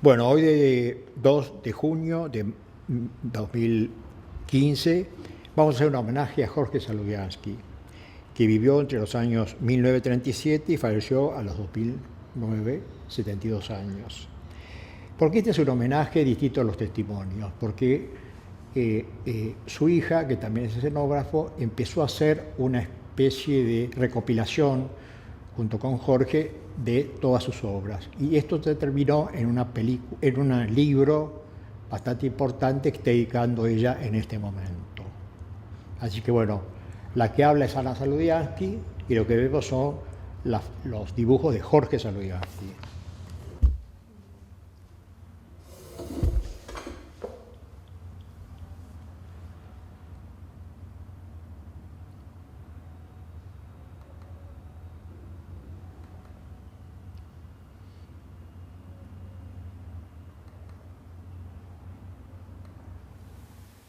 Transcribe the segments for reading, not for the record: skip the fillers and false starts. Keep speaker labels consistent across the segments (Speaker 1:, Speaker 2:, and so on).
Speaker 1: Bueno, hoy de 2 de junio de 2015 vamos a hacer un homenaje a Jorge Saludiansky, que vivió entre los años 1937 y falleció a los 2009, 72 años. ¿Por qué este es un homenaje distinto a los testimonios? Porque su hija, que también es escenógrafo, empezó a hacer una especie de recopilación junto con Jorge de todas sus obras. Y esto se terminó en un libro bastante importante que está dedicando ella en este momento. Así que bueno, la que habla es Ana Saludiansky y lo que vemos son los dibujos de Jorge Saludiansky.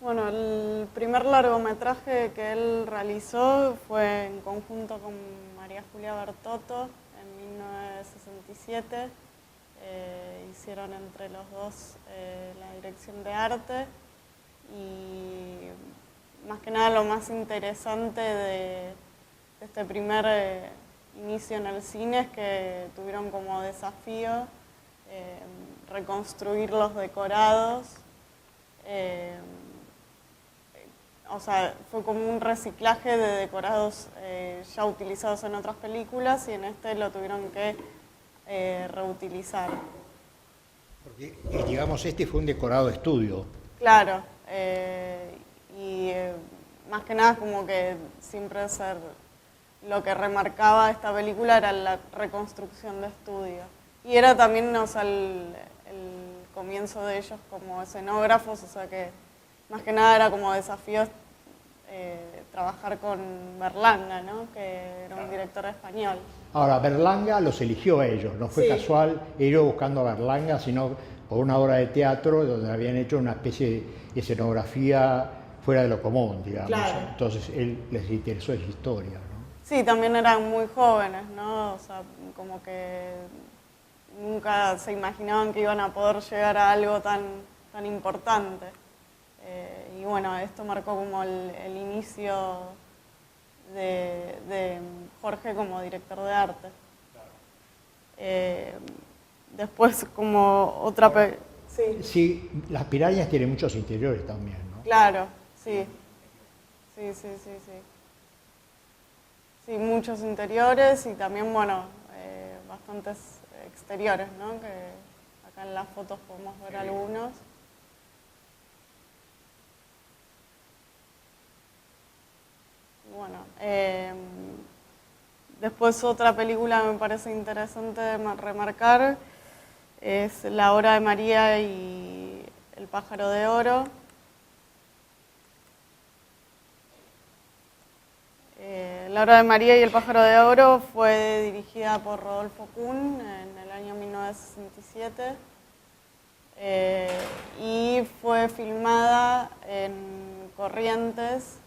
Speaker 2: Bueno, el primer largometraje que él realizó fue en conjunto con María Julia Bertotto en 1967. Hicieron entre los dos la dirección de arte y más que nada lo más interesante de este primer inicio en el cine es que tuvieron como desafío reconstruir los decorados. O sea, fue como un reciclaje de decorados ya utilizados en otras películas y en este lo tuvieron que reutilizar.
Speaker 1: Porque, digamos, este fue un decorado de estudio.
Speaker 2: Claro, más que nada como que siempre lo que remarcaba esta película era la reconstrucción de estudio. Y era también, o sea, el comienzo de ellos como escenógrafos, o sea que más que nada era como desafío trabajar con Berlanga, ¿no? Que era un director español.
Speaker 1: Ahora, Berlanga los eligió a ellos, no fue casual ellos buscando a Berlanga, sino por una obra de teatro donde habían hecho una especie de escenografía fuera de lo común, digamos.
Speaker 2: Claro.
Speaker 1: Entonces él les interesó esa historia, ¿no?
Speaker 2: Sí, también eran muy jóvenes, ¿no? O sea, como que nunca se imaginaban que iban a poder llegar a algo tan importante. Y bueno, esto marcó como el inicio de Jorge como director de arte. Después como otra...
Speaker 1: Sí, las pirañas tienen muchos interiores también, ¿no?
Speaker 2: Claro, sí. Sí. Sí, muchos interiores y también, bueno, bastantes exteriores, ¿no? Que acá en las fotos podemos ver algunos. Bueno, después otra película que me parece interesante de remarcar es La Hora de María y El Pájaro de Oro. La Hora de María y El Pájaro de Oro fue dirigida por Rodolfo Kuhn en el año 1967 y fue filmada en Corrientes,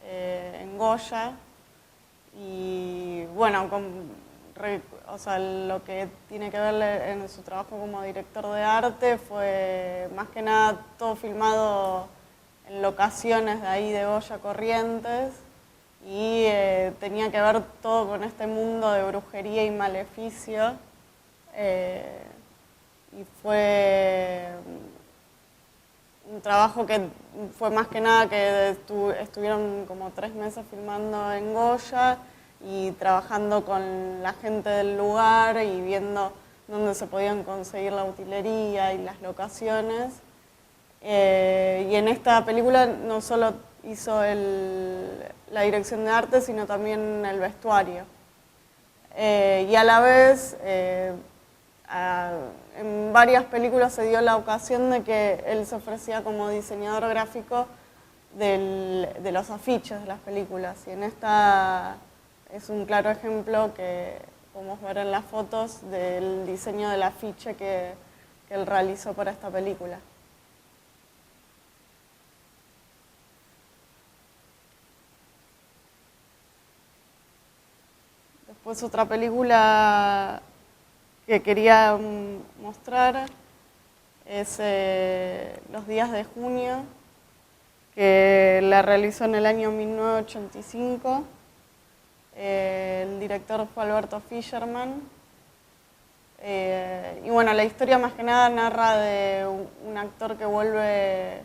Speaker 2: en Goya, y bueno, o sea, lo que tiene que ver en su trabajo como director de arte fue más que nada todo filmado en locaciones de ahí de Goya, Corrientes, y tenía que ver todo con este mundo de brujería y maleficio, y fue un trabajo que fue más que nada que estuvieron como 3 meses filmando en Goya y trabajando con la gente del lugar y viendo dónde se podían conseguir la utilería y las locaciones. Y en esta película no solo hizo la dirección de arte, sino también el vestuario. Y a la vez, en varias películas se dio la ocasión de que él se ofrecía como diseñador gráfico de los afiches de las películas. Y en esta es un claro ejemplo que podemos ver en las fotos del diseño del afiche que él realizó para esta película. Después otra película que quería mostrar es Los días de junio, que la realizó en el año 1985. El director fue Alberto Fischerman. Y bueno, la historia más que nada narra de un actor que vuelve,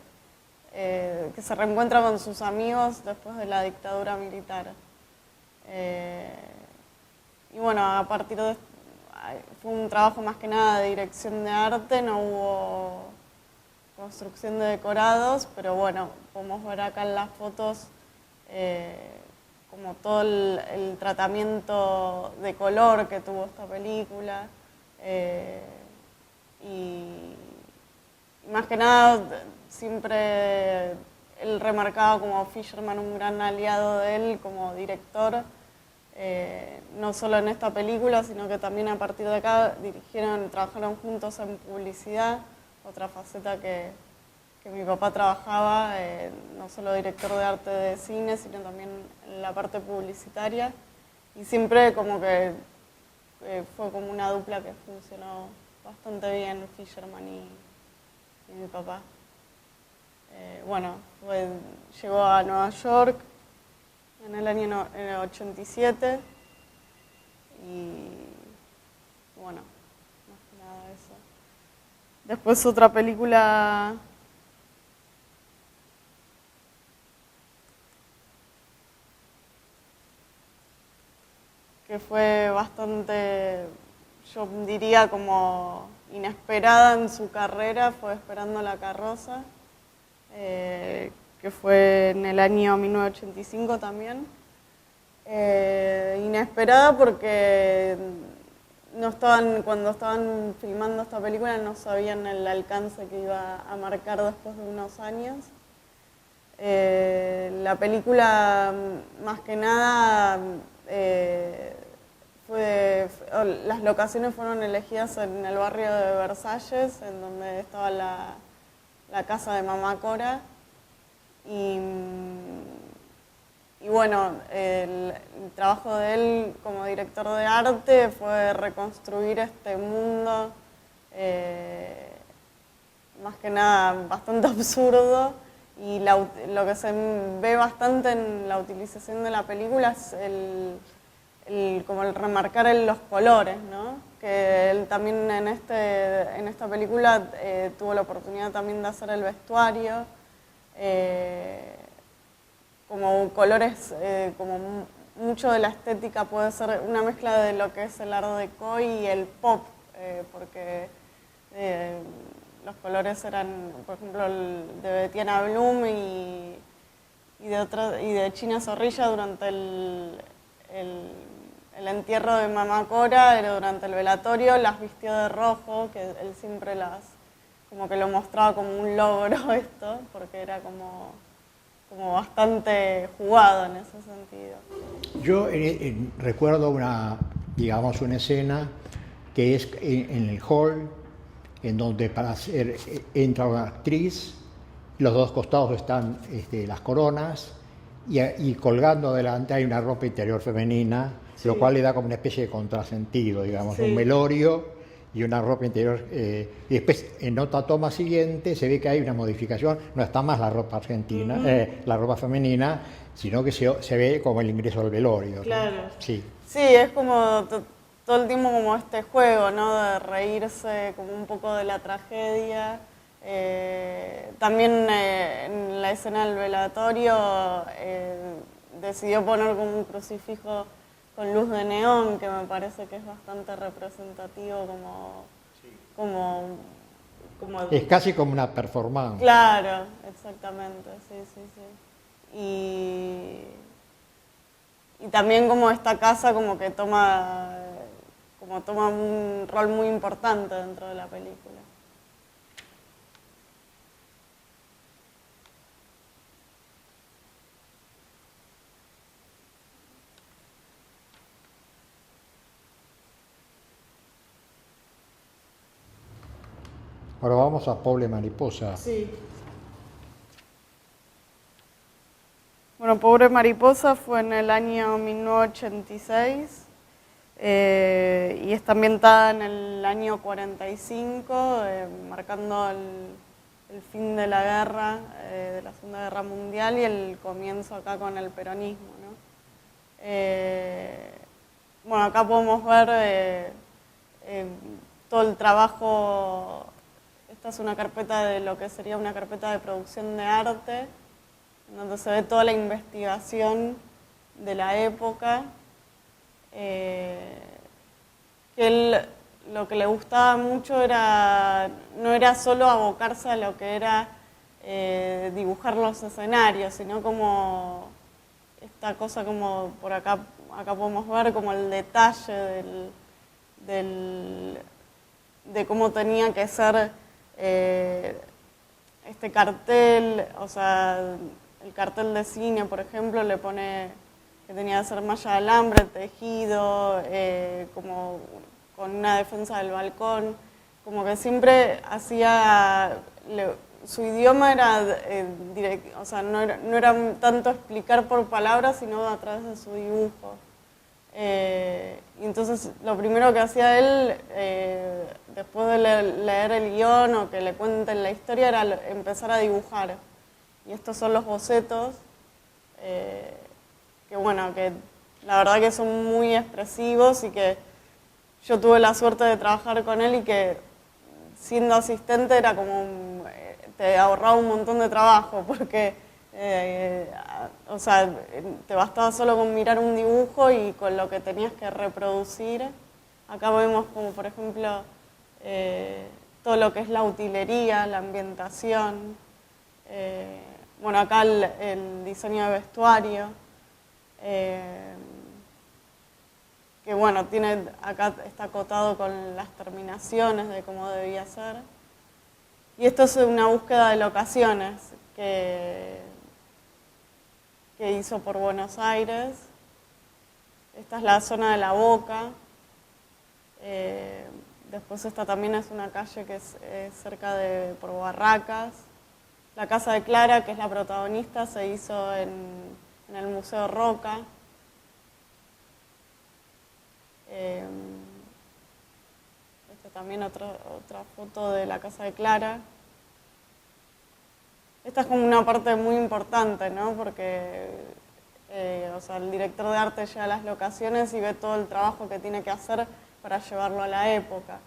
Speaker 2: que se reencuentra con sus amigos después de la dictadura militar. Y bueno, a partir de fue un trabajo más que nada de dirección de arte, no hubo construcción de decorados, pero bueno, podemos ver acá en las fotos como todo el tratamiento de color que tuvo esta película. Y más que nada, siempre él remarcaba como Fischerman un gran aliado de él como director, no solo en esta película, sino que también a partir de acá trabajaron juntos en publicidad, otra faceta que mi papá trabajaba, no solo director de arte de cine, sino también en la parte publicitaria, y siempre como que fue como una dupla que funcionó bastante bien, Fischerman y mi papá. Bueno, llegó a Nueva York en el año 87 y bueno, más que nada eso. Después otra película que fue bastante, yo diría como inesperada en su carrera, fue Esperando la carroza, que fue en el año 1985 también. Inesperada porque cuando estaban filmando esta película no sabían el alcance que iba a marcar después de unos años. La película, más que nada, las locaciones fueron elegidas en el barrio de Versalles, en donde estaba la casa de Mamá Cora. Y bueno, el trabajo de él como director de arte fue reconstruir este mundo, más que nada bastante absurdo, y lo que se ve bastante en la utilización de la película es como el remarcar los colores, ¿no? Que él también en esta película tuvo la oportunidad también de hacer el vestuario, como colores, como mucho de la estética puede ser una mezcla de lo que es el art deco y el pop, porque los colores eran, por ejemplo, de Betiana Blum y de China Zorrilla durante el entierro de Mamá Cora, durante el velatorio, las vistió de rojo, que él siempre como que lo mostraba como un logro esto, porque era como bastante jugado en ese sentido.
Speaker 1: Yo recuerdo una escena que es en el hall, en donde entra una actriz, los dos costados están las coronas, y colgando adelante hay una ropa interior femenina, sí, lo cual le da como una especie de contrasentido, digamos, sí, un velorio y una ropa interior. Y después, en otra toma siguiente, se ve que hay una modificación, no está más la ropa argentina, la ropa femenina, sino que se ve como el ingreso al velorio.
Speaker 2: Claro.
Speaker 1: ¿No? Sí.
Speaker 2: Sí, es como todo el tiempo como este juego, ¿no? De reírse como un poco de la tragedia. También en la escena del velatorio decidió poner como un crucifijo con luz de neón, que me parece que es bastante representativo como
Speaker 1: es casi como una performance.
Speaker 2: Claro, exactamente, sí. Y también como esta casa como que toma un rol muy importante dentro de la película.
Speaker 1: Ahora vamos a Pobre Mariposa.
Speaker 2: Sí. Bueno, Pobre Mariposa fue en el año 1986 y está ambientada en el año 45, marcando el fin de la guerra, de la Segunda Guerra Mundial y el comienzo acá con el peronismo, ¿no? Bueno, acá podemos ver todo el trabajo. Esta es una carpeta de lo que sería una carpeta de producción de arte, donde se ve toda la investigación de la época, que él, lo que le gustaba mucho no era solo abocarse a lo que era dibujar los escenarios, sino como esta cosa como por acá podemos ver como el detalle de cómo tenía que ser este cartel, o sea, el cartel de cine, por ejemplo, le pone que tenía que ser malla de alambre, tejido, como con una defensa del balcón, como que siempre hacía, su idioma era o sea, no era tanto explicar por palabras, sino a través de su dibujo. Y entonces lo primero que hacía él, después de leer el guión o que le cuenten la historia, era empezar a dibujar. Y estos son los bocetos, que bueno, que la verdad que son muy expresivos y que yo tuve la suerte de trabajar con él y que siendo asistente era como te ahorraba un montón de trabajo porque o sea, te bastaba solo con mirar un dibujo y con lo que tenías que reproducir. Acá vemos como por ejemplo todo lo que es la utilería, la ambientación, bueno, acá el diseño de vestuario, que bueno, acá está acotado con las terminaciones de cómo debía ser. Y esto es una búsqueda de locaciones que hizo por Buenos Aires. Esta es la zona de La Boca. Después esta también es una calle que es cerca por Barracas. La casa de Clara, que es la protagonista, se hizo en el Museo Roca. Esta también otra foto de la casa de Clara. Esta es como una parte muy importante, ¿no? Porque o sea, el director de arte llega a las locaciones y ve todo el trabajo que tiene que hacer para llevarlo a la época.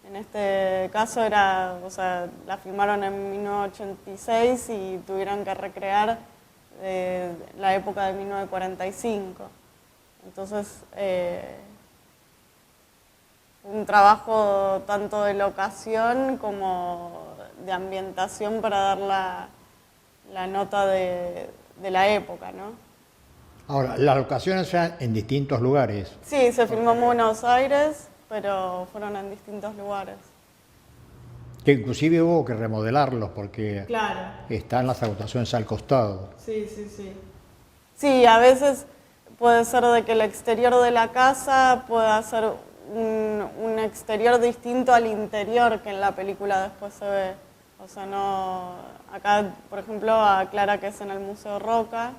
Speaker 2: En este caso o sea, la filmaron en 1986 y tuvieron que recrear la época de 1945. Entonces, un trabajo tanto de locación como de ambientación para dar la nota de la época, ¿no?
Speaker 1: Ahora, las locaciones eran en distintos lugares.
Speaker 2: Sí, se filmó en Buenos Aires, pero fueron en distintos lugares.
Speaker 1: Que inclusive hubo que remodelarlos porque
Speaker 2: Claro.
Speaker 1: están las habitaciones al costado.
Speaker 2: Sí, sí, sí. Sí, a veces puede ser de que el exterior de la casa pueda ser un exterior distinto al interior que en la película después se ve. O sea, no. Acá, por ejemplo, aclara que es en el Museo Roca,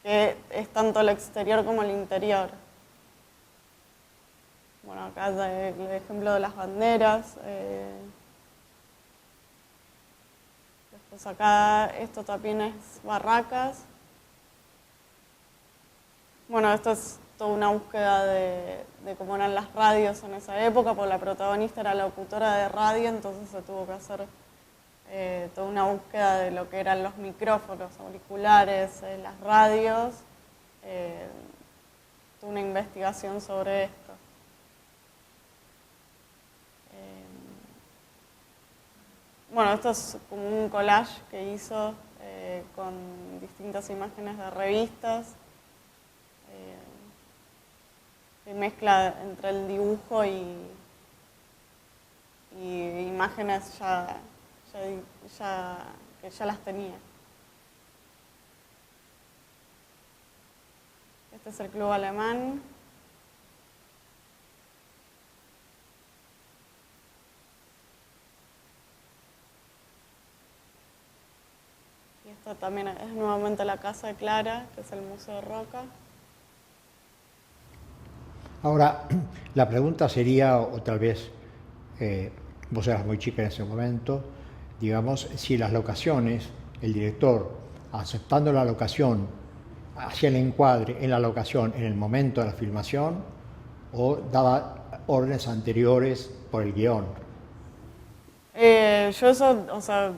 Speaker 2: que es tanto el exterior como el interior. Bueno, acá el ejemplo de las banderas. Después acá, esto también es Barracas. Bueno, esto es toda una búsqueda de cómo eran las radios en esa época, porque la protagonista era locutora de radio, entonces se tuvo que hacer toda una búsqueda de lo que eran los micrófonos, auriculares, las radios, toda una investigación sobre esto. Bueno, esto es como un collage que hizo con distintas imágenes de revistas, que mezcla entre el dibujo y imágenes que ya las tenía. Este es el Club Alemán. Y esta también es nuevamente la casa de Clara, que es el Museo Roca.
Speaker 1: Ahora, la pregunta sería, o tal vez vos eras muy chica en ese momento, digamos, si las locaciones, el director, aceptando la locación, hacía el encuadre en la locación en el momento de la filmación o daba órdenes anteriores por el guión.
Speaker 2: Yo eso, o sea,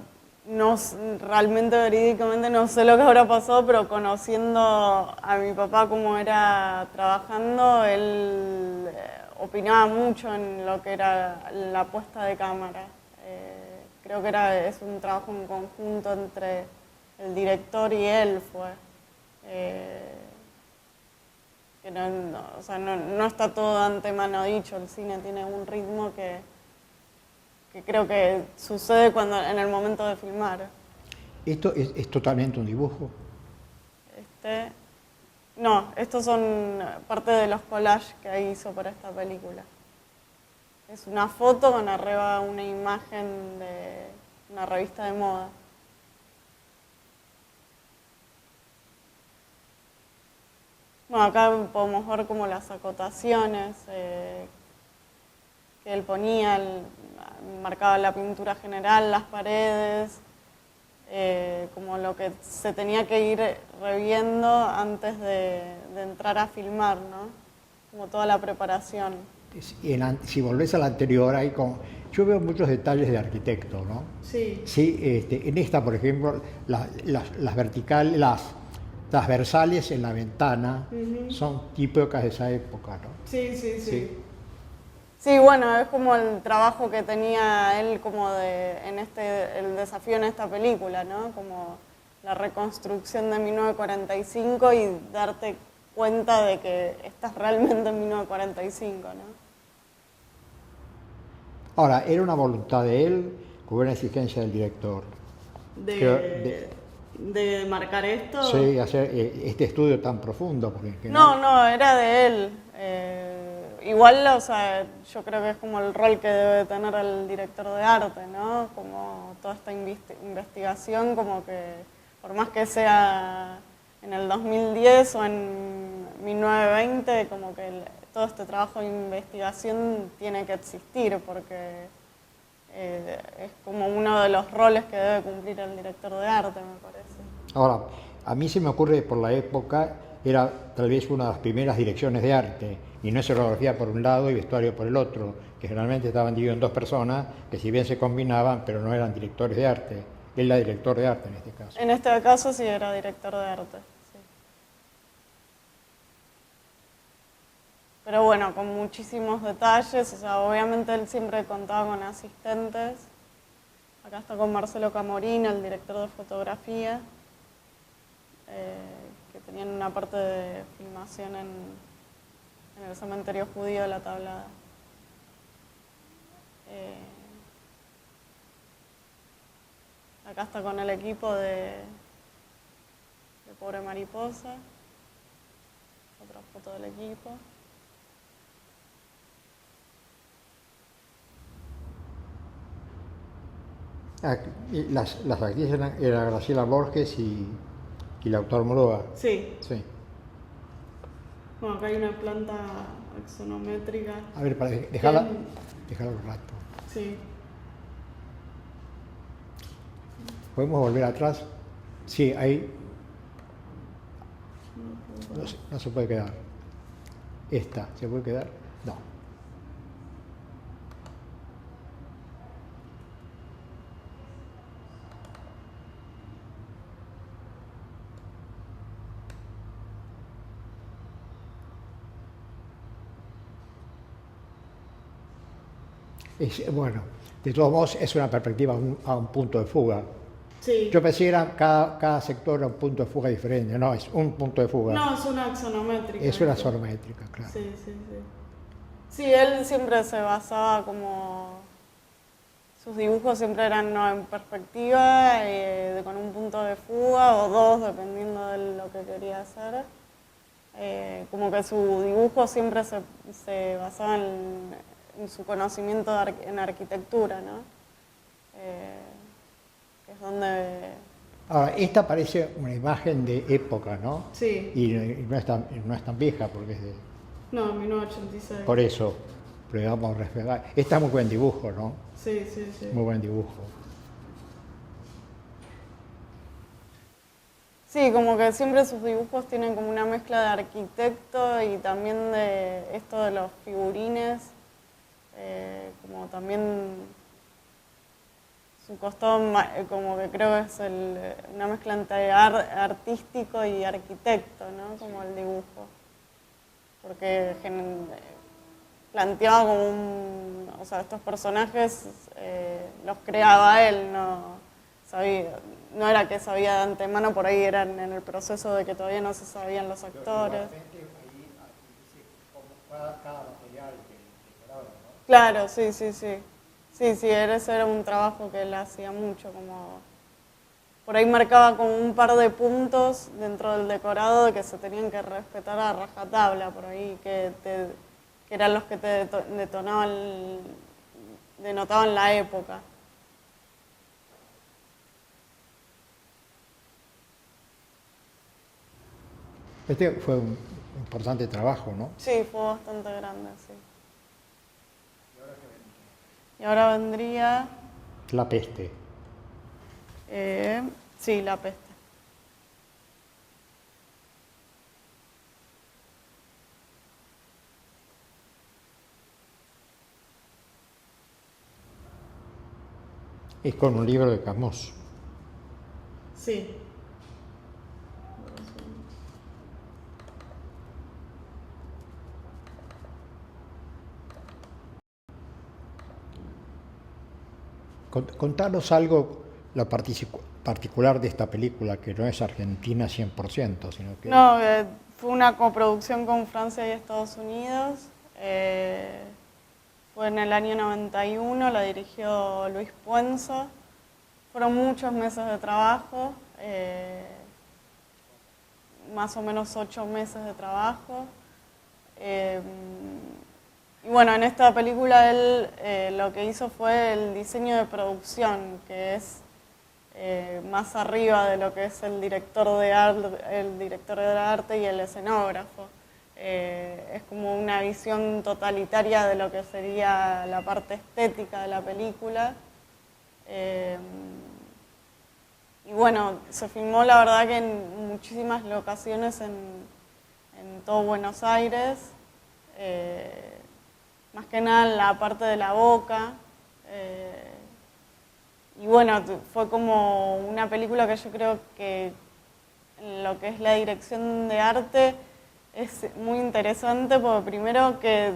Speaker 2: no, realmente verídicamente no sé lo que habrá pasado, pero conociendo a mi papá cómo era trabajando, él opinaba mucho en lo que era la puesta de cámara. Creo que es un trabajo en conjunto entre el director y él fue. Que o sea, no está todo de antemano dicho, el cine tiene un ritmo que creo que sucede en el momento de filmar.
Speaker 1: ¿Esto es totalmente un dibujo?
Speaker 2: No, estos son parte de los collages que hizo para esta película. Es una foto con arriba una imagen de una revista de moda. Bueno, acá podemos ver como las acotaciones que él ponía, marcaba la pintura general, las paredes, como lo que se tenía que ir reviendo antes de entrar a filmar, ¿no? Como toda la preparación.
Speaker 1: Si volvés a la anterior, yo veo muchos detalles de arquitecto, ¿no?
Speaker 2: Sí.
Speaker 1: Sí, en esta, por ejemplo, las verticales, las transversales en la ventana son típicas de esa época, ¿no?
Speaker 2: Sí. Sí, bueno, es como el trabajo que tenía él como el desafío en esta película, ¿no? Como la reconstrucción de 1945 y darte cuenta de que estás realmente en 1945, ¿no?
Speaker 1: Ahora, ¿era una voluntad de él o una exigencia del director?
Speaker 2: ¿De marcar esto?
Speaker 1: Sí, hacer este estudio tan profundo. Porque
Speaker 2: no, era de él. Igual, o sea, yo creo que es como el rol que debe tener el director de arte, ¿no? Como toda esta investigación, como que por más que sea en el 2010 o en 1920, como que todo este trabajo de investigación tiene que existir, porque es como uno de los roles que debe cumplir el director de arte, me parece.
Speaker 1: Ahora, a mí se me ocurre por la época, era tal vez una de las primeras direcciones de arte, y no escenografía por un lado y vestuario por el otro, que generalmente estaban divididos en dos personas, que si bien se combinaban, pero no eran directores de arte. Él era director de arte en este caso.
Speaker 2: En este caso sí era director de arte, sí. Pero bueno, con muchísimos detalles, o sea, obviamente él siempre contaba con asistentes. Acá está con Marcelo Camorín, el director de fotografía, que tenían una parte de filmación en el cementerio judío de La Tablada. Acá está con el equipo de Pobre Mariposa, otra foto del equipo.
Speaker 1: Las actrices eran Graciela Borges y Lautaro Moroa.
Speaker 2: Sí.
Speaker 1: Sí.
Speaker 2: Bueno, acá hay una planta axonométrica.
Speaker 1: A ver, para dejarla un rato.
Speaker 2: Sí.
Speaker 1: ¿Podemos volver atrás? Sí, ahí. No se puede quedar. Esta, ¿se puede quedar? No. Bueno, de todos modos es una perspectiva a un punto de fuga.
Speaker 2: Sí.
Speaker 1: Yo pensé que cada sector era un punto de fuga diferente. No, es un punto de fuga.
Speaker 2: No, es una axonométrica.
Speaker 1: Es una axonométrica, claro.
Speaker 2: Sí. Sí, él siempre se basaba como... Sus dibujos siempre eran en perspectiva, con un punto de fuga o dos, dependiendo de lo que quería hacer. Como que su dibujo siempre se basaba en su conocimiento en arquitectura, ¿no? Que es donde...
Speaker 1: Ahora, esta parece una imagen de época, ¿no?
Speaker 2: Sí.
Speaker 1: Y no es tan vieja porque es de...
Speaker 2: No, 1986.
Speaker 1: Por eso. pero digamos, reflejar. Está muy buen dibujo, ¿no?
Speaker 2: Sí, sí, sí.
Speaker 1: Muy buen dibujo.
Speaker 2: Sí, como que siempre sus dibujos tienen como una mezcla de arquitecto y también de esto de los figurines, como también su costado, como que creo que es una mezcla entre artístico y arquitecto, ¿no? Como el dibujo. Porque planteaba como o sea, estos personajes los creaba él, no era que sabía de antemano, por ahí eran en el proceso de que todavía no se sabían los actores. Claro, sí, sí, sí. Sí, sí, ese era un trabajo que él hacía mucho, como por ahí marcaba como un par de puntos dentro del decorado de que se tenían que respetar a rajatabla, por ahí que eran los que te denotaban la época.
Speaker 1: Este fue un importante trabajo, ¿no?
Speaker 2: Sí, fue bastante grande, sí. Y ahora vendría...
Speaker 1: La peste.
Speaker 2: Sí, La peste.
Speaker 1: Es con un libro de Camus.
Speaker 2: Sí.
Speaker 1: Contanos algo, lo particular de esta película, que no es argentina 100%, sino que...
Speaker 2: No, fue una coproducción con Francia y Estados Unidos. Fue en el año 91, la dirigió Luis Puenzo. Fueron muchos meses de trabajo, más o menos 8 meses de trabajo. Y bueno, en esta película él lo que hizo fue el diseño de producción, que es más arriba de lo que es el director de arte y el escenógrafo. Es como una visión totalitaria de lo que sería la parte estética de la película. Y bueno, se filmó la verdad que en muchísimas locaciones en todo Buenos Aires, más que nada en la parte de La Boca. Y bueno, fue como una película que yo creo que en lo que es la dirección de arte es muy interesante porque primero que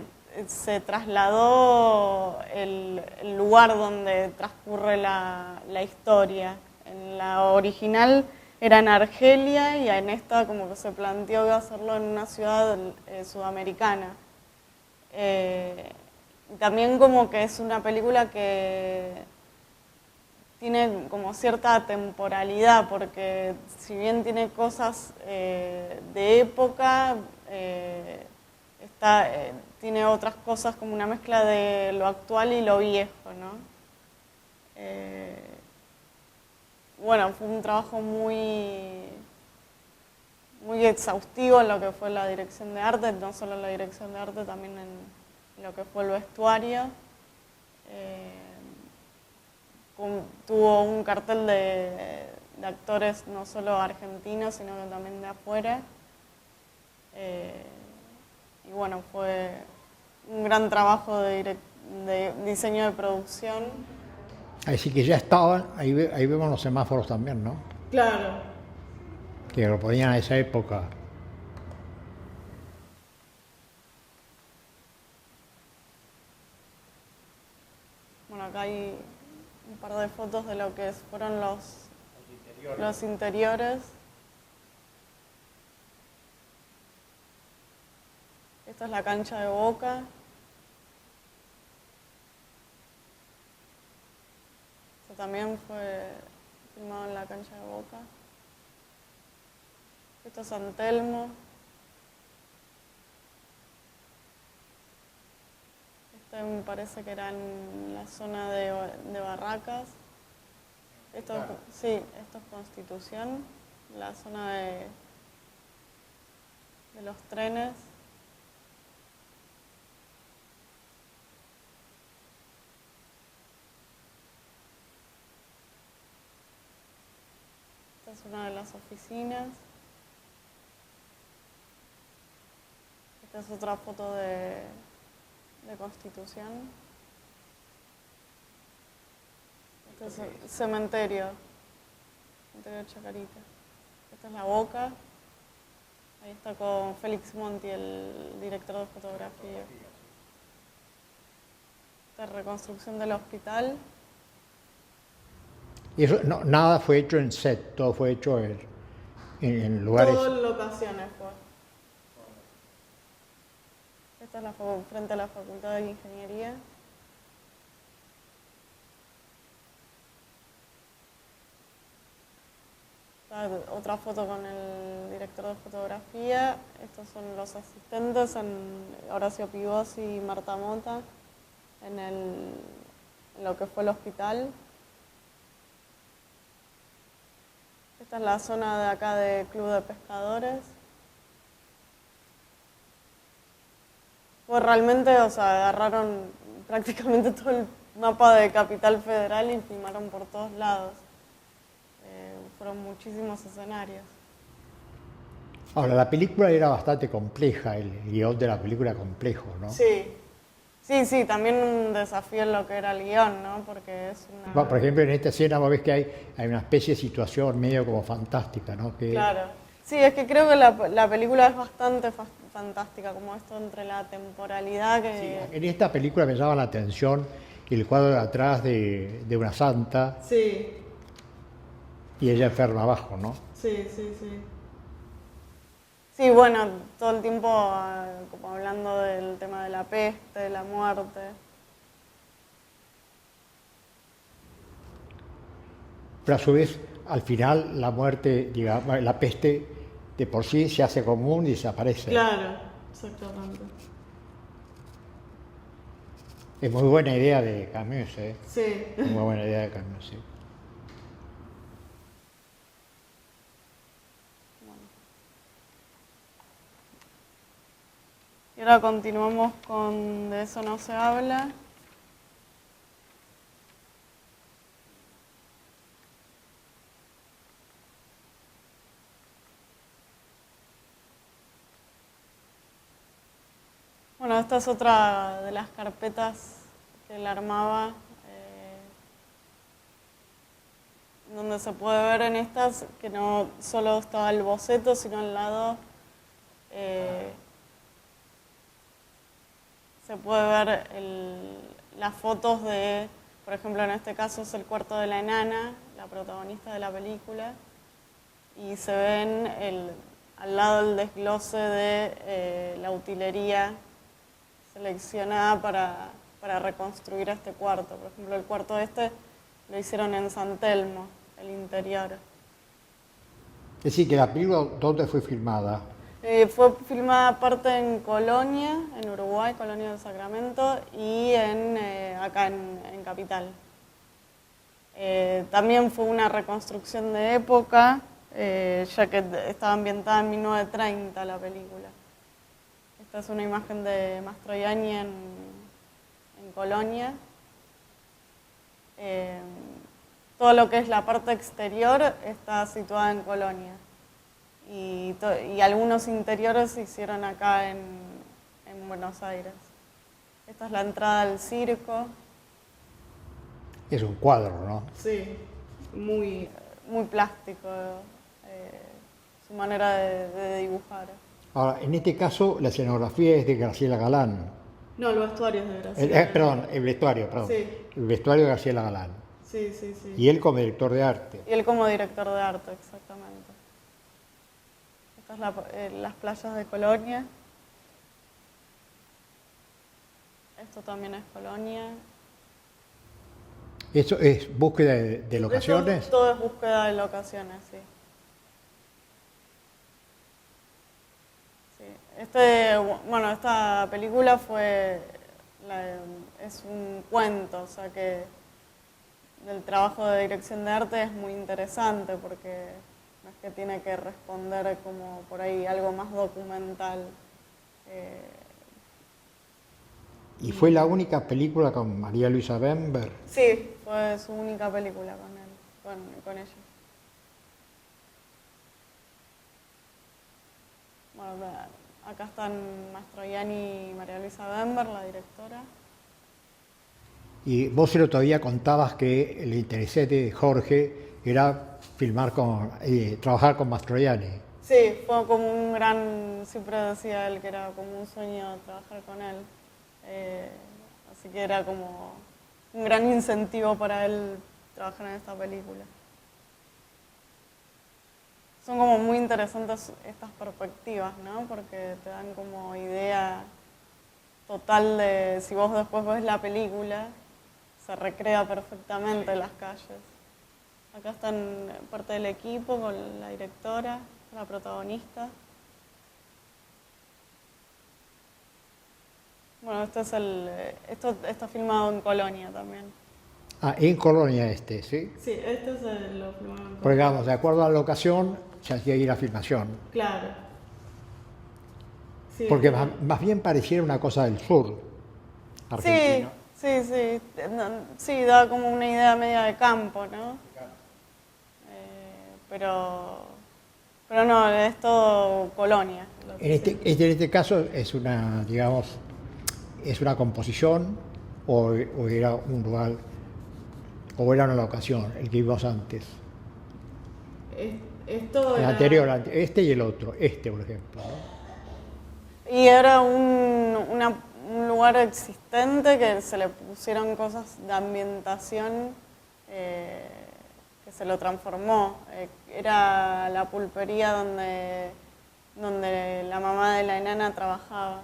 Speaker 2: se trasladó el lugar donde transcurre la historia. En la original era en Argelia y en esta como que se planteó hacerlo en una ciudad sudamericana. También como que es una película que tiene como cierta temporalidad, porque si bien tiene cosas de época, tiene otras cosas como una mezcla de lo actual y lo viejo, ¿no? Bueno, fue un trabajo muy exhaustivo en lo que fue la dirección de arte, no solo en la dirección de arte, también en lo que fue el vestuario. Tuvo un cartel de actores no solo argentinos, sino que también de afuera. Y bueno, fue un gran trabajo de diseño de producción.
Speaker 1: Así que ya estaban, ahí vemos los semáforos también, ¿no?
Speaker 2: Claro.
Speaker 1: Que lo ponían a esa época.
Speaker 2: Bueno, acá hay un par de fotos de lo que fueron los interiores. Esta es la cancha de Boca. Esto también fue filmado en la cancha de Boca. Esto es San Telmo. Este me parece que era en la zona de Barracas. Sí, esto es Constitución, la zona de los trenes. es una de las oficinas. Esta es otra foto de Constitución. Este es el cementerio de Chacarita. Esta es la Boca. Ahí está con Félix Monti, el director de fotografía. Esta reconstrucción del hospital.
Speaker 1: Y eso, no, nada fue hecho en set, todo fue hecho en lugares.
Speaker 2: Todo en locaciones fue. Esta es frente a la Facultad de Ingeniería. Otra foto con el director de fotografía. Estos son los asistentes, Horacio Pigossi y Marta Mota, en lo que fue el hospital. Esta es la zona de acá de Club de Pescadores. Pues realmente, o sea, agarraron prácticamente todo el mapa de Capital Federal y filmaron por todos lados. Fueron muchísimos escenarios.
Speaker 1: Ahora, la película era bastante compleja, el guión de la película era complejo, ¿no?
Speaker 2: Sí, también un desafío en lo que era el guión, ¿no? Porque es una...
Speaker 1: Por ejemplo, en esta escena vos ves que hay una especie de situación medio como fantástica, ¿no?
Speaker 2: Claro. Sí, es que creo que la película es bastante fantástica, como esto entre la temporalidad que...
Speaker 1: Sí, en esta película me llama la atención el cuadro de atrás de una santa.
Speaker 2: Sí.
Speaker 1: Y ella enferma abajo, ¿no?
Speaker 2: Sí. Sí, bueno, todo el tiempo como hablando del tema de la peste, de la muerte.
Speaker 1: Pero a su vez, al final, la muerte, digamos, la peste de por sí se hace común y desaparece.
Speaker 2: Claro, exactamente.
Speaker 1: Es muy buena idea de Camus, ¿eh?
Speaker 2: Sí.
Speaker 1: Muy buena idea de Camus, sí.
Speaker 2: Y ahora continuamos con De eso no se habla. Bueno, esta es otra de las carpetas que él armaba, donde se puede ver en estas que no solo estaba el boceto, sino al lado se puede ver las fotos de, por ejemplo, en este caso es el cuarto de la enana, la protagonista de la película, y se ven al lado el desglose de la utilería seleccionada para reconstruir este cuarto. Por ejemplo, el cuarto este lo hicieron en San Telmo, el interior.
Speaker 1: Es decir, que la película, ¿dónde fue filmada?
Speaker 2: Fue filmada parte en Colonia, en Uruguay, Colonia del Sacramento, y acá en Capital. También fue una reconstrucción de época, ya que estaba ambientada en 1930 la película. Esta es una imagen de Mastroianni en Colonia. Todo lo que es la parte exterior está situada en Colonia. Y algunos interiores se hicieron acá en Buenos Aires. Esta es la entrada al circo.
Speaker 1: Es un cuadro, ¿no?
Speaker 2: Sí, muy plástico su manera de dibujar.
Speaker 1: Ahora, en este caso, la escenografía es de Graciela Galán.
Speaker 2: No, el vestuario es de Graciela.
Speaker 1: El vestuario, perdón.
Speaker 2: Sí.
Speaker 1: El vestuario de Graciela Galán.
Speaker 2: Sí.
Speaker 1: Y él como director de arte.
Speaker 2: Y él como director de arte, exactamente. Estas son las playas de Colonia. Esto también es Colonia.
Speaker 1: ¿Eso es búsqueda de locaciones?
Speaker 2: Todo es búsqueda de locaciones, sí. Esta película es un cuento, o sea que el trabajo de dirección de arte es muy interesante porque no es que tiene que responder como por ahí algo más documental.
Speaker 1: ¿Y fue la única película con María Luisa Bember?
Speaker 2: Sí, fue su única película con ella. Bueno, acá están Mastroianni y María Luisa Bember, la directora.
Speaker 1: Y vos el otro día contabas que el interés de Jorge era trabajar con Mastroianni.
Speaker 2: Sí, fue como un gran, siempre decía él que era como un sueño trabajar con él. Así que era como un gran incentivo para él trabajar en esta película. Son como muy interesantes estas perspectivas, ¿no? Porque te dan como idea total de, si vos después ves la película, se recrea perfectamente las calles. Acá están parte del equipo con la directora, la protagonista. Bueno, esto está filmado en Colonia también.
Speaker 1: Ah, en Colonia ¿sí?
Speaker 2: Sí, lo filmado en Colonia.
Speaker 1: Porque digamos, de acuerdo a la locación, se hacía ir a filmación.
Speaker 2: Claro. Sí,
Speaker 1: Porque más bien pareciera una cosa del sur argentino.
Speaker 2: Sí. Sí, da como una idea media de campo, ¿no? Pero no, es todo Colonia.
Speaker 1: En este caso es una, digamos, es una composición o era un lugar, o era una locación, el que vimos antes.
Speaker 2: Esto
Speaker 1: El anterior, este y el otro, por ejemplo, ¿no?
Speaker 2: Y era un lugar existente que se le pusieron cosas de ambientación que se lo transformó. Era la pulpería donde la mamá de la enana trabajaba.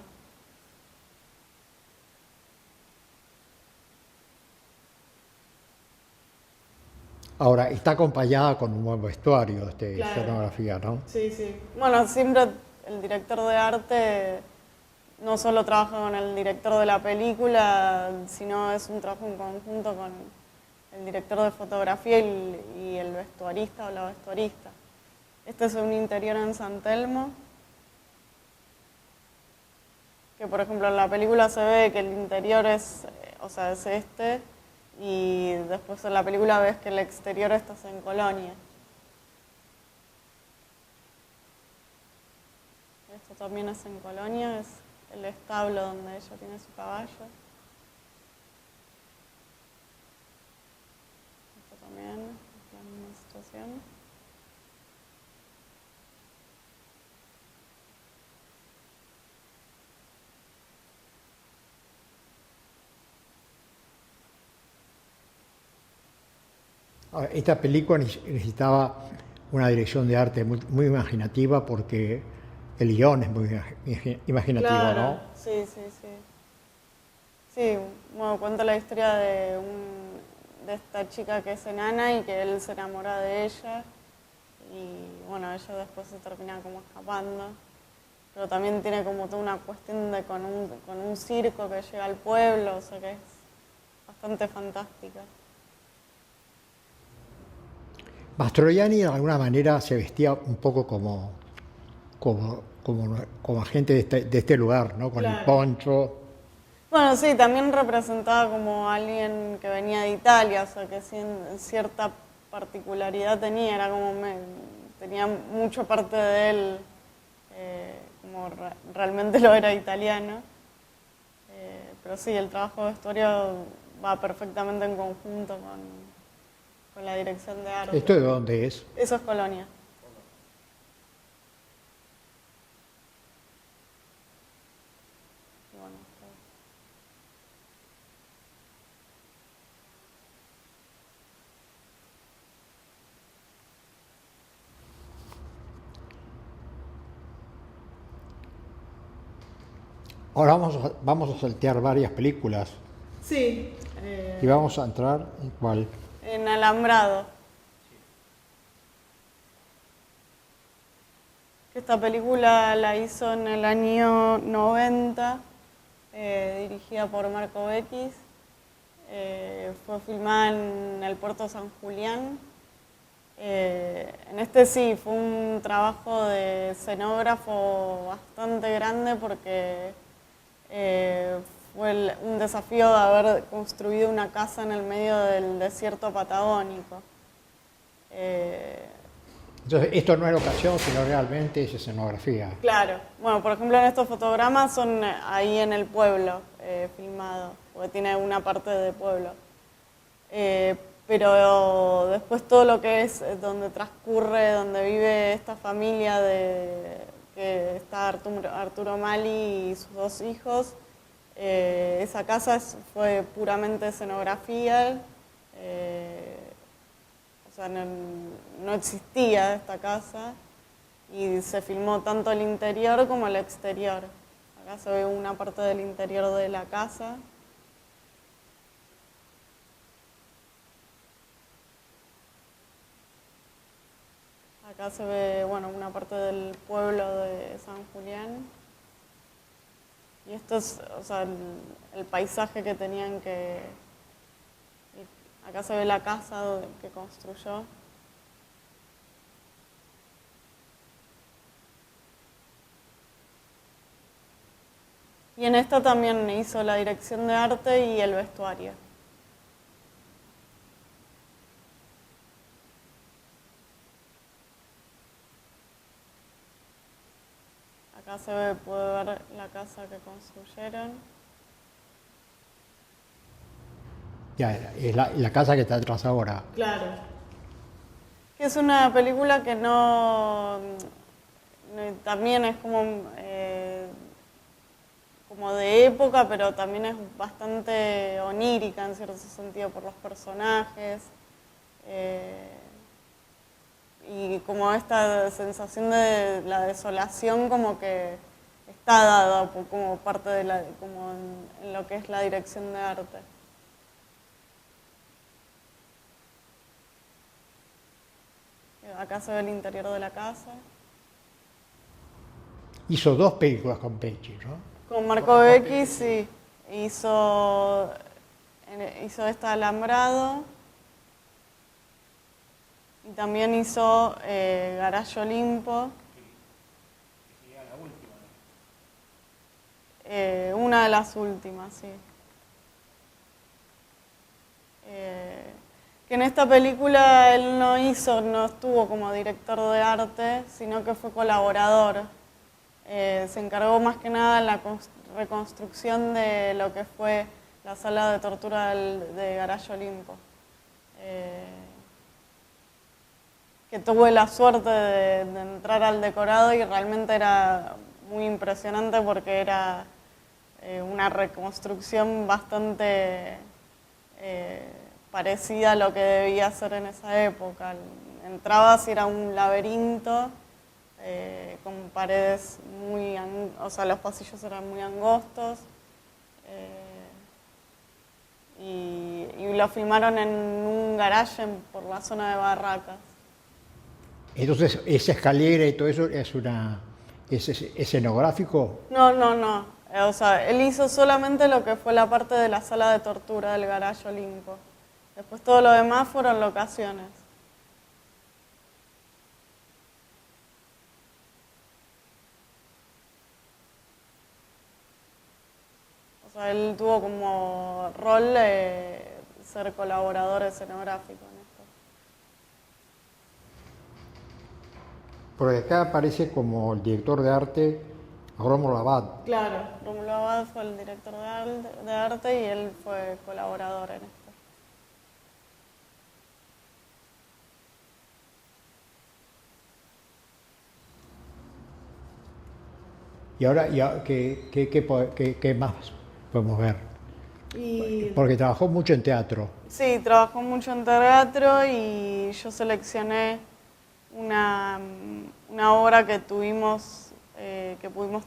Speaker 1: Ahora, está acompañada con un buen vestuario,
Speaker 2: Claro.
Speaker 1: escenografía, ¿no?
Speaker 2: Sí. Bueno, siempre el director de arte no solo trabaja con el director de la película, sino es un trabajo en conjunto con el director de fotografía y el vestuarista o la vestuarista. Este es un interior en San Telmo, que por ejemplo en la película se ve que el interior es este, y después en la película ves que el exterior está en Colonia. Esto también es en Colonia, es el establo donde ella tiene su caballo. Esto también es la misma situación.
Speaker 1: Ahora, esta película necesitaba una dirección de arte muy imaginativa porque el guión es muy imaginativo,
Speaker 2: Claro,
Speaker 1: ¿no?
Speaker 2: sí. Sí, bueno, cuenta la historia de esta chica que es enana y que él se enamora de ella y bueno, ella después se termina como escapando, pero también tiene como toda una cuestión de con un circo que llega al pueblo, o sea que es bastante fantástica.
Speaker 1: Mastroianni de alguna manera se vestía un poco como gente de este lugar, ¿no? Con
Speaker 2: Claro.
Speaker 1: el poncho.
Speaker 2: Bueno, sí, también representaba como alguien que venía de Italia, o sea que cierta particularidad tenía, era como tenía mucho parte de él, como realmente lo era italiano. Pero sí, el trabajo de vestuario va perfectamente en conjunto con la dirección de arte.
Speaker 1: ¿Esto de dónde es?
Speaker 2: Eso es Colonia. Y bueno,
Speaker 1: Ahora vamos a saltear varias películas
Speaker 2: sí,
Speaker 1: y vamos a entrar en cuál.
Speaker 2: en Alambrado. Esta película la hizo en el año 90, dirigida por Marco Beckis. Fue filmada en el puerto San Julián. En este sí, fue un trabajo de escenógrafo bastante grande porque fue un desafío de haber construido una casa en el medio del desierto patagónico.
Speaker 1: Entonces, esto no es locación, sino realmente es escenografía.
Speaker 2: Claro. Bueno, por ejemplo, en estos fotogramas son ahí en el pueblo filmados, porque tiene una parte de pueblo. Pero después todo lo que es donde transcurre, donde vive esta familia que está Arturo Mali y sus dos hijos, esa casa fue puramente escenografía, o sea, no existía esta casa y se filmó tanto el interior como el exterior. Acá se ve una parte del interior de la casa. Acá se ve, bueno, una parte del pueblo de San Julián. Y esto es, o sea, el paisaje que tenían que... Acá se ve la casa que construyó. Y en esta también hizo la dirección de arte y el vestuario. Acá puede ver la casa que construyeron.
Speaker 1: Ya, es la casa que está atrás ahora.
Speaker 2: Claro. Es una película que también es como de época, pero también es bastante onírica en cierto sentido por los personajes. Y como esta sensación de la desolación como que está dada como parte de como en lo que es la dirección de arte. Acá se ve el interior de la casa.
Speaker 1: Hizo dos películas con Pecci, ¿no?
Speaker 2: Con Marco Becky, sí. Hizo esta Alambrado. Y también hizo Garage Olimpo.
Speaker 3: Que sería la última, ¿no?
Speaker 2: Una de las últimas, sí. Que en esta película él no estuvo como director de arte, sino que fue colaborador. Se encargó más que nada en la reconstrucción de lo que fue la sala de tortura de Garage Olimpo. Que tuve la suerte de entrar al decorado y realmente era muy impresionante porque era una reconstrucción bastante parecida a lo que debía ser en esa época. Entrabas y era un laberinto con paredes o sea, los pasillos eran muy angostos y lo filmaron en un garaje por la zona de Barracas.
Speaker 1: Entonces, esa escalera y todo eso es escenográfico.
Speaker 2: No. O sea, él hizo solamente lo que fue la parte de la sala de tortura del Garage Olimpo. Después todo lo demás fueron locaciones. O sea, él tuvo como rol ser colaborador escenográfico en esto.
Speaker 1: Porque acá aparece como el director de arte Rómulo Abad.
Speaker 2: Claro, Rómulo Abad fue el director de arte y él fue colaborador en esto.
Speaker 1: Y ahora, ¿qué más podemos ver?
Speaker 2: Y
Speaker 1: Porque trabajó mucho en teatro.
Speaker 2: sí, trabajó mucho en teatro y yo seleccioné una obra que pudimos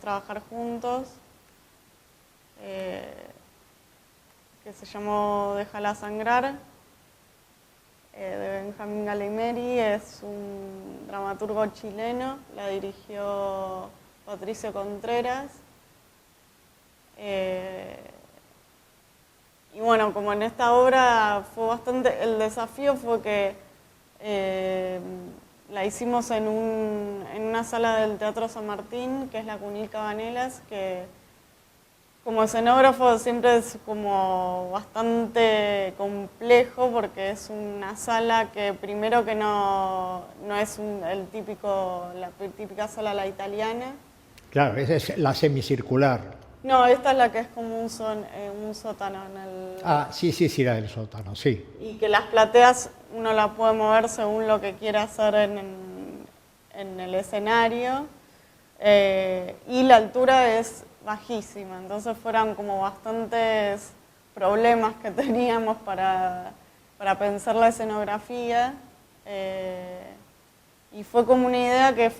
Speaker 2: trabajar juntos, que se llamó Déjala sangrar, de Benjamín Galimeri. Es un dramaturgo chileno, la dirigió Patricio Contreras. Y bueno, como en esta obra el desafío fue que la hicimos en una sala del Teatro San Martín, que es la Cunil Cabanelas, que Como escenógrafo siempre es como bastante complejo porque es una sala que primero que no es la típica sala a la italiana.
Speaker 1: Claro, esa es la semicircular.
Speaker 2: No, esta es la que es como un sótano
Speaker 1: Ah, sí, la del sótano, sí.
Speaker 2: y que las plateas uno la puede mover según lo que quiera hacer en el escenario. Y la altura es bajísima, entonces fueron como bastantes problemas que teníamos para pensar la escenografía. Y fue como una idea que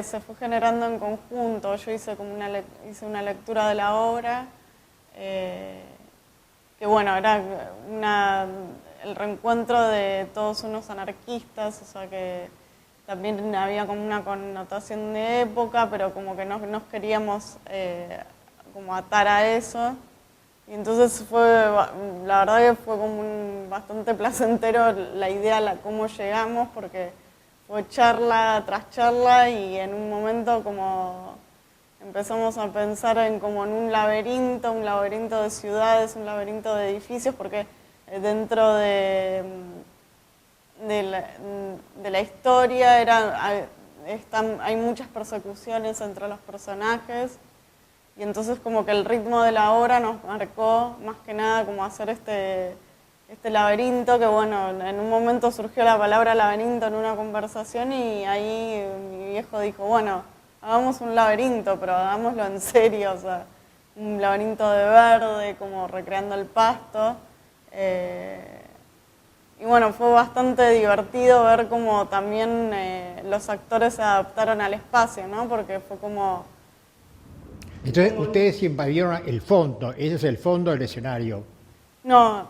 Speaker 2: se fue generando en conjunto. Yo hice como hice una lectura de la obra, que bueno, era el reencuentro de todos unos anarquistas, o sea que también había como una connotación de época, pero como que no nos queríamos como atar a eso. Y entonces la verdad que fue como bastante placentero la idea, cómo llegamos, porque fue charla tras charla y en un momento como empezamos a pensar en un laberinto de ciudades, un laberinto de edificios, porque dentro de la historia hay muchas persecuciones entre los personajes y entonces como que el ritmo de la obra nos marcó más que nada como hacer este laberinto, que bueno, en un momento surgió la palabra laberinto en una conversación y ahí mi viejo dijo, bueno, hagamos un laberinto, pero hagámoslo en serio, o sea, un laberinto de verde, como recreando el pasto. Y bueno, fue bastante divertido ver cómo también los actores se adaptaron al espacio, ¿no? Porque fue como...
Speaker 1: Entonces, ustedes invadieron el fondo, ese es el fondo del escenario.
Speaker 2: No,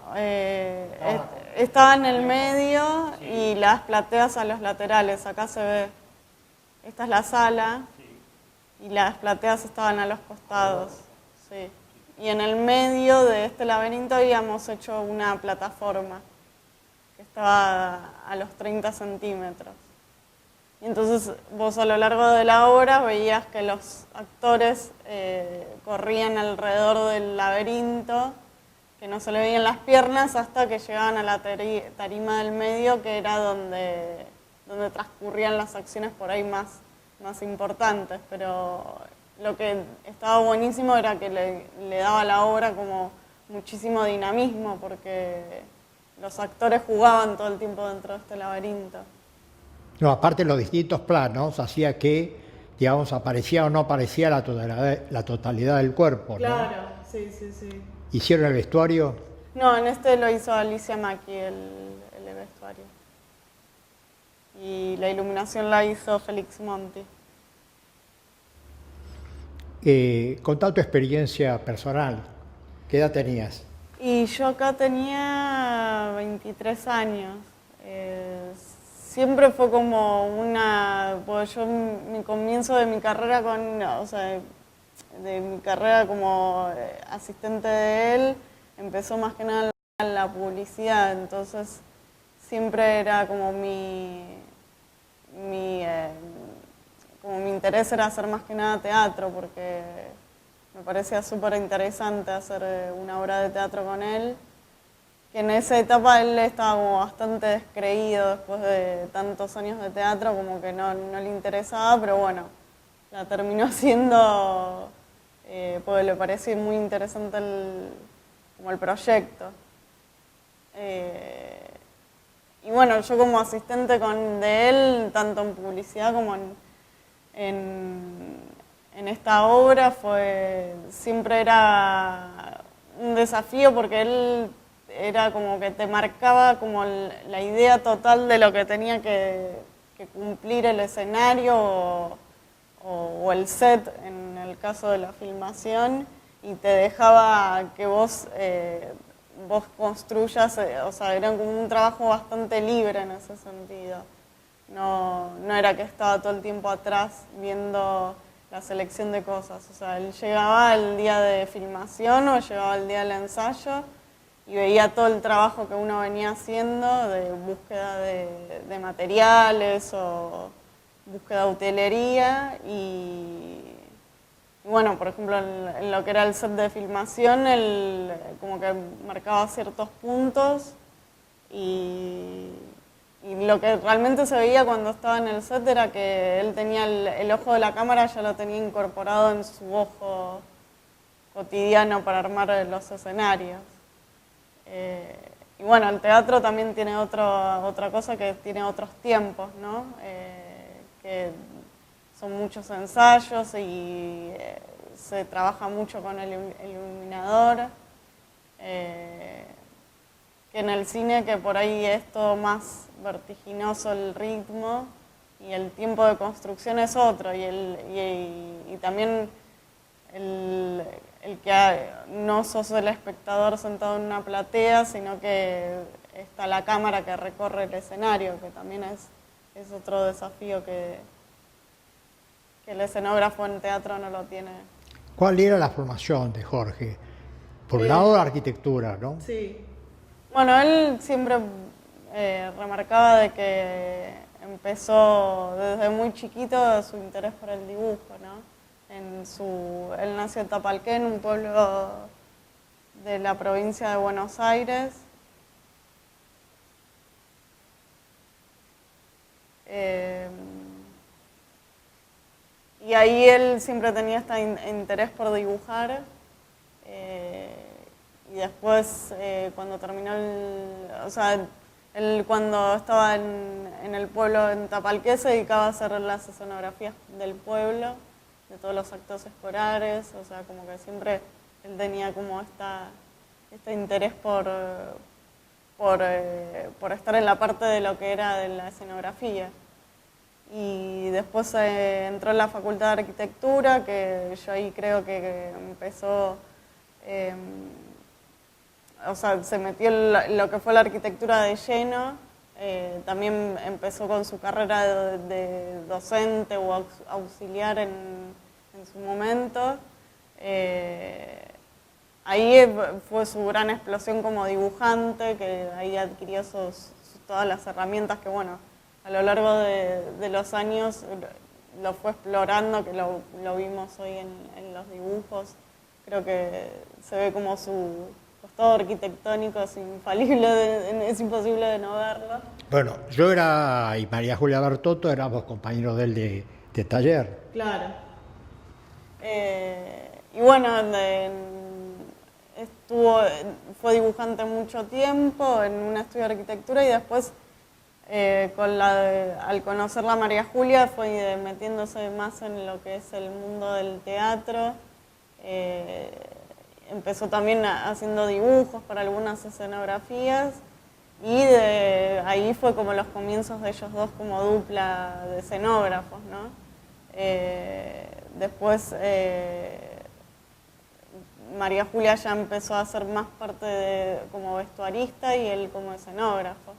Speaker 2: estaba en el medio y las plateas a los laterales, acá se ve. Esta es la sala y las plateas estaban a los costados, sí. Y en el medio de este laberinto habíamos hecho una plataforma que estaba a los 30 centímetros. Y entonces vos a lo largo de la obra veías que los actores corrían alrededor del laberinto, que no se le veían las piernas hasta que llegaban a la tarima del medio, que era donde transcurrían las acciones por ahí más importantes. Pero lo que estaba buenísimo era que le daba a la obra como muchísimo dinamismo, porque los actores jugaban todo el tiempo dentro de este laberinto.
Speaker 1: No, aparte los distintos planos hacía que, digamos, aparecía o no aparecía la totalidad del cuerpo, ¿no?
Speaker 2: Claro, sí.
Speaker 1: ¿Hicieron el vestuario?
Speaker 2: No, en este lo hizo Alicia Macchi, el vestuario. Y la iluminación la hizo Félix Monti.
Speaker 1: Contá tu experiencia personal. ¿Qué edad tenías?
Speaker 2: Y yo acá tenía 23 años. Siempre fue como pues yo mi comienzo de mi carrera de mi carrera como asistente de él, empezó más que nada en la publicidad, entonces siempre era como mi interés era hacer más que nada teatro, porque me parecía súper interesante hacer una obra de teatro con él, que en esa etapa él estaba como bastante descreído después de tantos años de teatro, como que no le interesaba, pero bueno, la terminó haciendo porque le parecía muy interesante como el proyecto. Y bueno, yo como asistente de él, tanto en publicidad como en esta obra, siempre era un desafío, porque él era como que te marcaba como la idea total de lo que tenía que cumplir el escenario o el set en el caso de la filmación, y te dejaba que vos construyas, o sea, era como un trabajo bastante libre en ese sentido. No era que estaba todo el tiempo atrás viendo la selección de cosas. O sea, él llegaba el día de filmación o llegaba el día del ensayo y veía todo el trabajo que uno venía haciendo de búsqueda de materiales o búsqueda de utilería, y bueno, por ejemplo, en lo que era el set de filmación, él como que marcaba ciertos puntos y lo que realmente se veía cuando estaba en el set era que él tenía el ojo de la cámara, ya lo tenía incorporado en su ojo cotidiano para armar los escenarios. Y bueno, el teatro también tiene otra cosa, que tiene otros tiempos, ¿no? Que son muchos ensayos y se trabaja mucho con el iluminador. Que en el cine, que por ahí es todo más vertiginoso el ritmo y el tiempo de construcción es otro, y también el que no sos el espectador sentado en una platea, sino que está la cámara que recorre el escenario, que también es otro desafío que el escenógrafo en teatro no lo tiene.
Speaker 1: ¿Cuál era la formación de Jorge? Por un lado la arquitectura, ¿no?
Speaker 2: Sí. Bueno, él siempre remarcaba de que empezó desde muy chiquito su interés por el dibujo, ¿no? Él nació en Tapalquén, un pueblo de la provincia de Buenos Aires. Y ahí él siempre tenía este interés por dibujar. Y después, cuando terminó él cuando estaba en el pueblo en Tapalqué se dedicaba a hacer las escenografías del pueblo, de todos los actos escolares, o sea, como que siempre él tenía como este interés por estar en la parte de lo que era de la escenografía. Y después entró en la Facultad de Arquitectura, que yo ahí creo que empezó, o sea, se metió en lo que fue la arquitectura de lleno. También empezó con su carrera de docente o auxiliar en su momento. Ahí fue su gran explosión como dibujante, que ahí adquirió todas las herramientas que, bueno, a lo largo de los años lo fue explorando, que lo vimos hoy en los dibujos. Creo que se ve como su costado arquitectónico es infalible, es imposible de no verlo.
Speaker 1: Bueno, y María Julia Bertotto éramos compañeros de él de taller.
Speaker 2: Claro. Y bueno, fue dibujante mucho tiempo en un estudio de arquitectura y después al conocerla a María Julia fue metiéndose más en lo que es el mundo del teatro. Empezó también haciendo dibujos para algunas escenografías y ahí fue como los comienzos de ellos dos como dupla de escenógrafos, ¿no? Después María Julia ya empezó a hacer más parte como vestuarista y él como escenógrafo.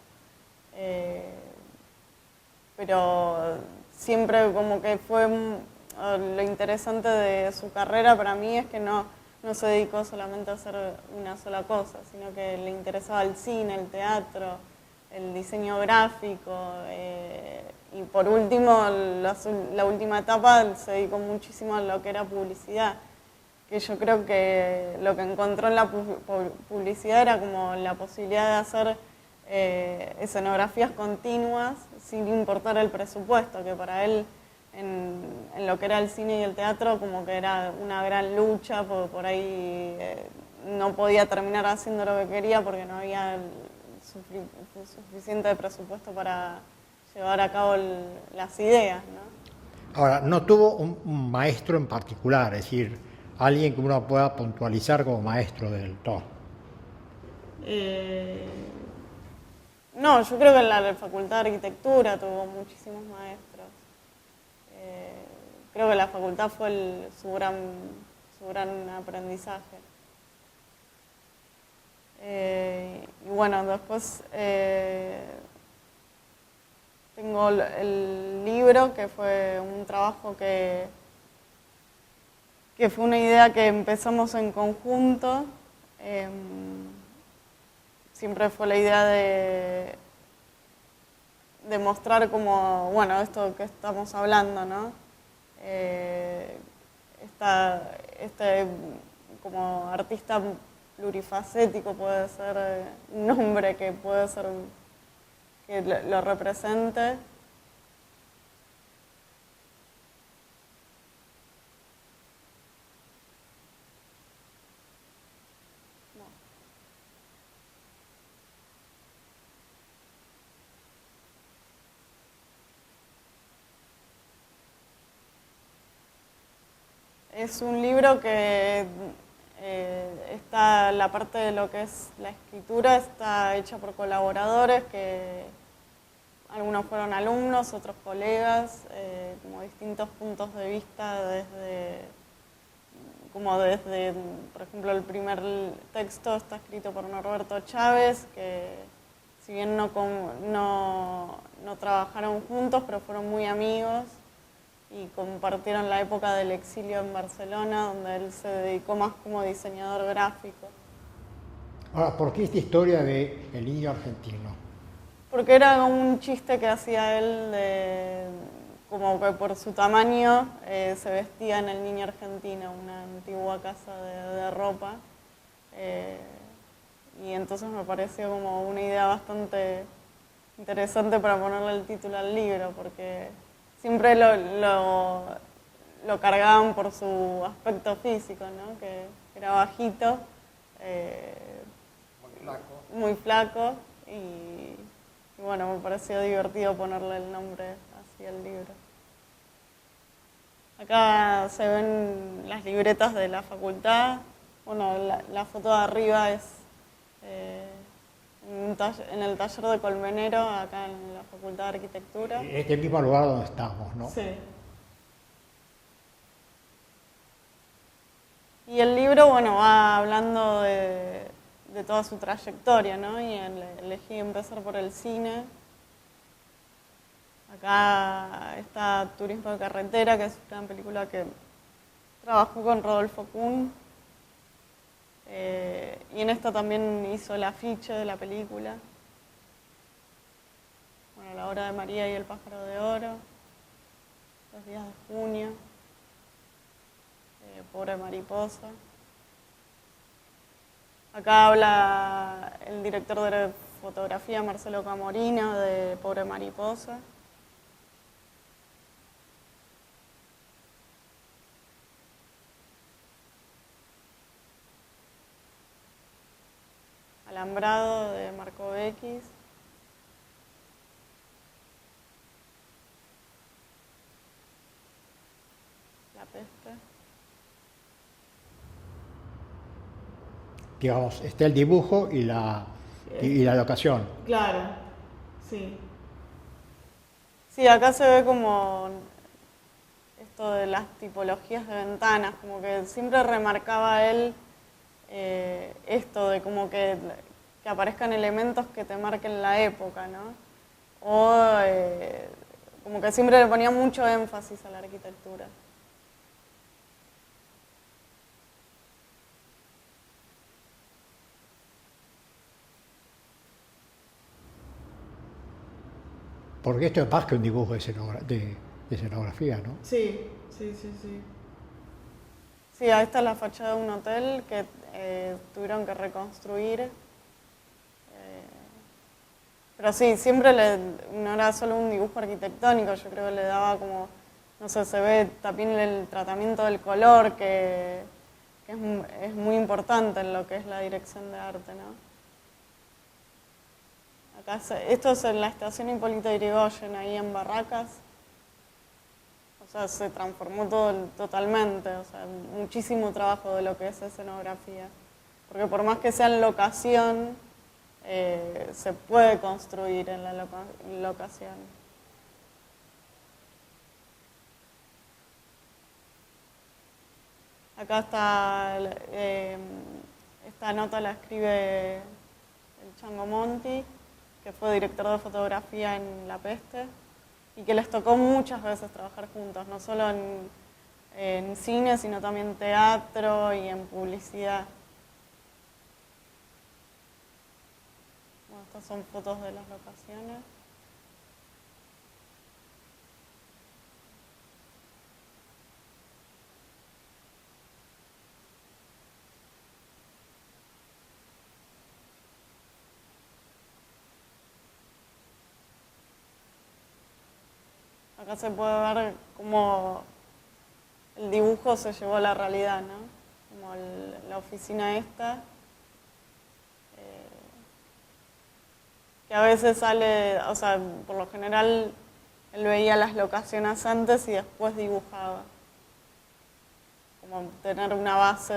Speaker 2: Pero siempre como que fue lo interesante de su carrera para mí es que no se dedicó solamente a hacer una sola cosa, sino que le interesaba el cine, el teatro, el diseño gráfico y por último, la última etapa se dedicó muchísimo a lo que era publicidad, que yo creo que lo que encontró en la publicidad era como la posibilidad de hacer escenografías continuas sin importar el presupuesto, que para él en lo que era el cine y el teatro como que era una gran lucha, porque por ahí no podía terminar haciendo lo que quería porque no había suficiente presupuesto para llevar a cabo las ideas, ¿no?
Speaker 1: Ahora, no tuvo un maestro en particular, es decir, alguien que uno pueda puntualizar como maestro del todo.
Speaker 2: No, yo creo que en la Facultad de Arquitectura tuvo muchísimos maestros. Creo que la facultad fue su gran aprendizaje. Y bueno, después tengo el libro, que fue un trabajo que fue una idea que empezamos en conjunto. Siempre fue la idea de mostrar como, bueno, esto que estamos hablando, ¿no? este como artista plurifacético puede ser un nombre que puede ser que lo represente. Es un libro que está, la parte de lo que es la escritura está hecha por colaboradores que algunos fueron alumnos, otros colegas, como distintos puntos de vista desde, por ejemplo, el primer texto está escrito por Norberto Chávez, que si bien no trabajaron juntos, pero fueron muy amigos y compartieron la época del exilio en Barcelona, donde él se dedicó más como diseñador gráfico.
Speaker 1: Ahora, ¿por qué esta historia de el niño argentino?
Speaker 2: Porque era un chiste que hacía él, como que por su tamaño se vestía en el niño argentino, una antigua casa de ropa. Y entonces me pareció como una idea bastante interesante para ponerle el título al libro, porque siempre lo cargaban por su aspecto físico, ¿no? Que era bajito, muy flaco y bueno, me pareció divertido ponerle el nombre así al libro. Acá se ven las libretas de la facultad. Bueno, la foto de arriba es en el taller de Colmenero, acá en la Facultad de Arquitectura.
Speaker 1: Este mismo lugar donde estamos, ¿no?
Speaker 2: Sí. Y el libro, bueno, va hablando de toda su trayectoria, ¿no? Y elegí empezar por el cine. Acá está Turismo de Carretera, que es una película que trabajó con Rodolfo Kuhn. Y en esta también hizo el afiche de la película. Bueno, La Hora de María y el Pájaro de Oro. Los días de junio. Pobre mariposa. Acá habla el director de fotografía, Marcelo Camorino, de Pobre mariposa. Alambrado, de Marco X. La peste.
Speaker 1: Digamos, está el dibujo y la locación.
Speaker 2: Claro, sí. Sí, acá se ve como esto de las tipologías de ventanas, como que siempre remarcaba él esto de como que aparezcan elementos que te marquen la época, ¿no? O como que siempre le ponía mucho énfasis a la arquitectura.
Speaker 1: Porque esto es más que un dibujo de escenografía, ¿no?
Speaker 2: Sí. Sí, esta es la fachada de un hotel que tuvieron que reconstruir. Pero sí, siempre no era solo un dibujo arquitectónico, yo creo que le daba como, no sé, se ve también el tratamiento del color, que es muy importante en lo que es la dirección de arte, ¿no? Acá esto es en la estación Hipólito Yrigoyen, ahí en Barracas. O sea, se transformó totalmente, o sea, muchísimo trabajo de lo que es escenografía. Porque por más que sea en locación, se puede construir en la locación. Acá está, esta nota la escribe el Chango Monti, que fue director de fotografía en La Peste, y que les tocó muchas veces trabajar juntos, no solo en cine, sino también en teatro y en publicidad. Bueno, estas son fotos de las locaciones. acá se puede ver cómo el dibujo se llevó a la realidad, ¿no? Como la oficina esta, que a veces sale, o sea, por lo general él veía las locaciones antes y después dibujaba. Como tener una base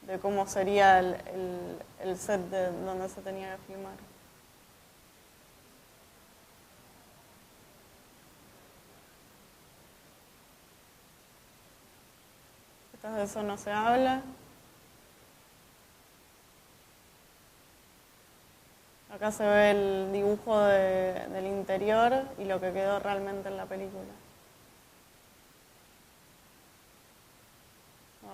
Speaker 2: de cómo sería el set de donde se tenía que filmar. De eso no se habla. Acá se ve el dibujo del interior y lo que quedó realmente en la película.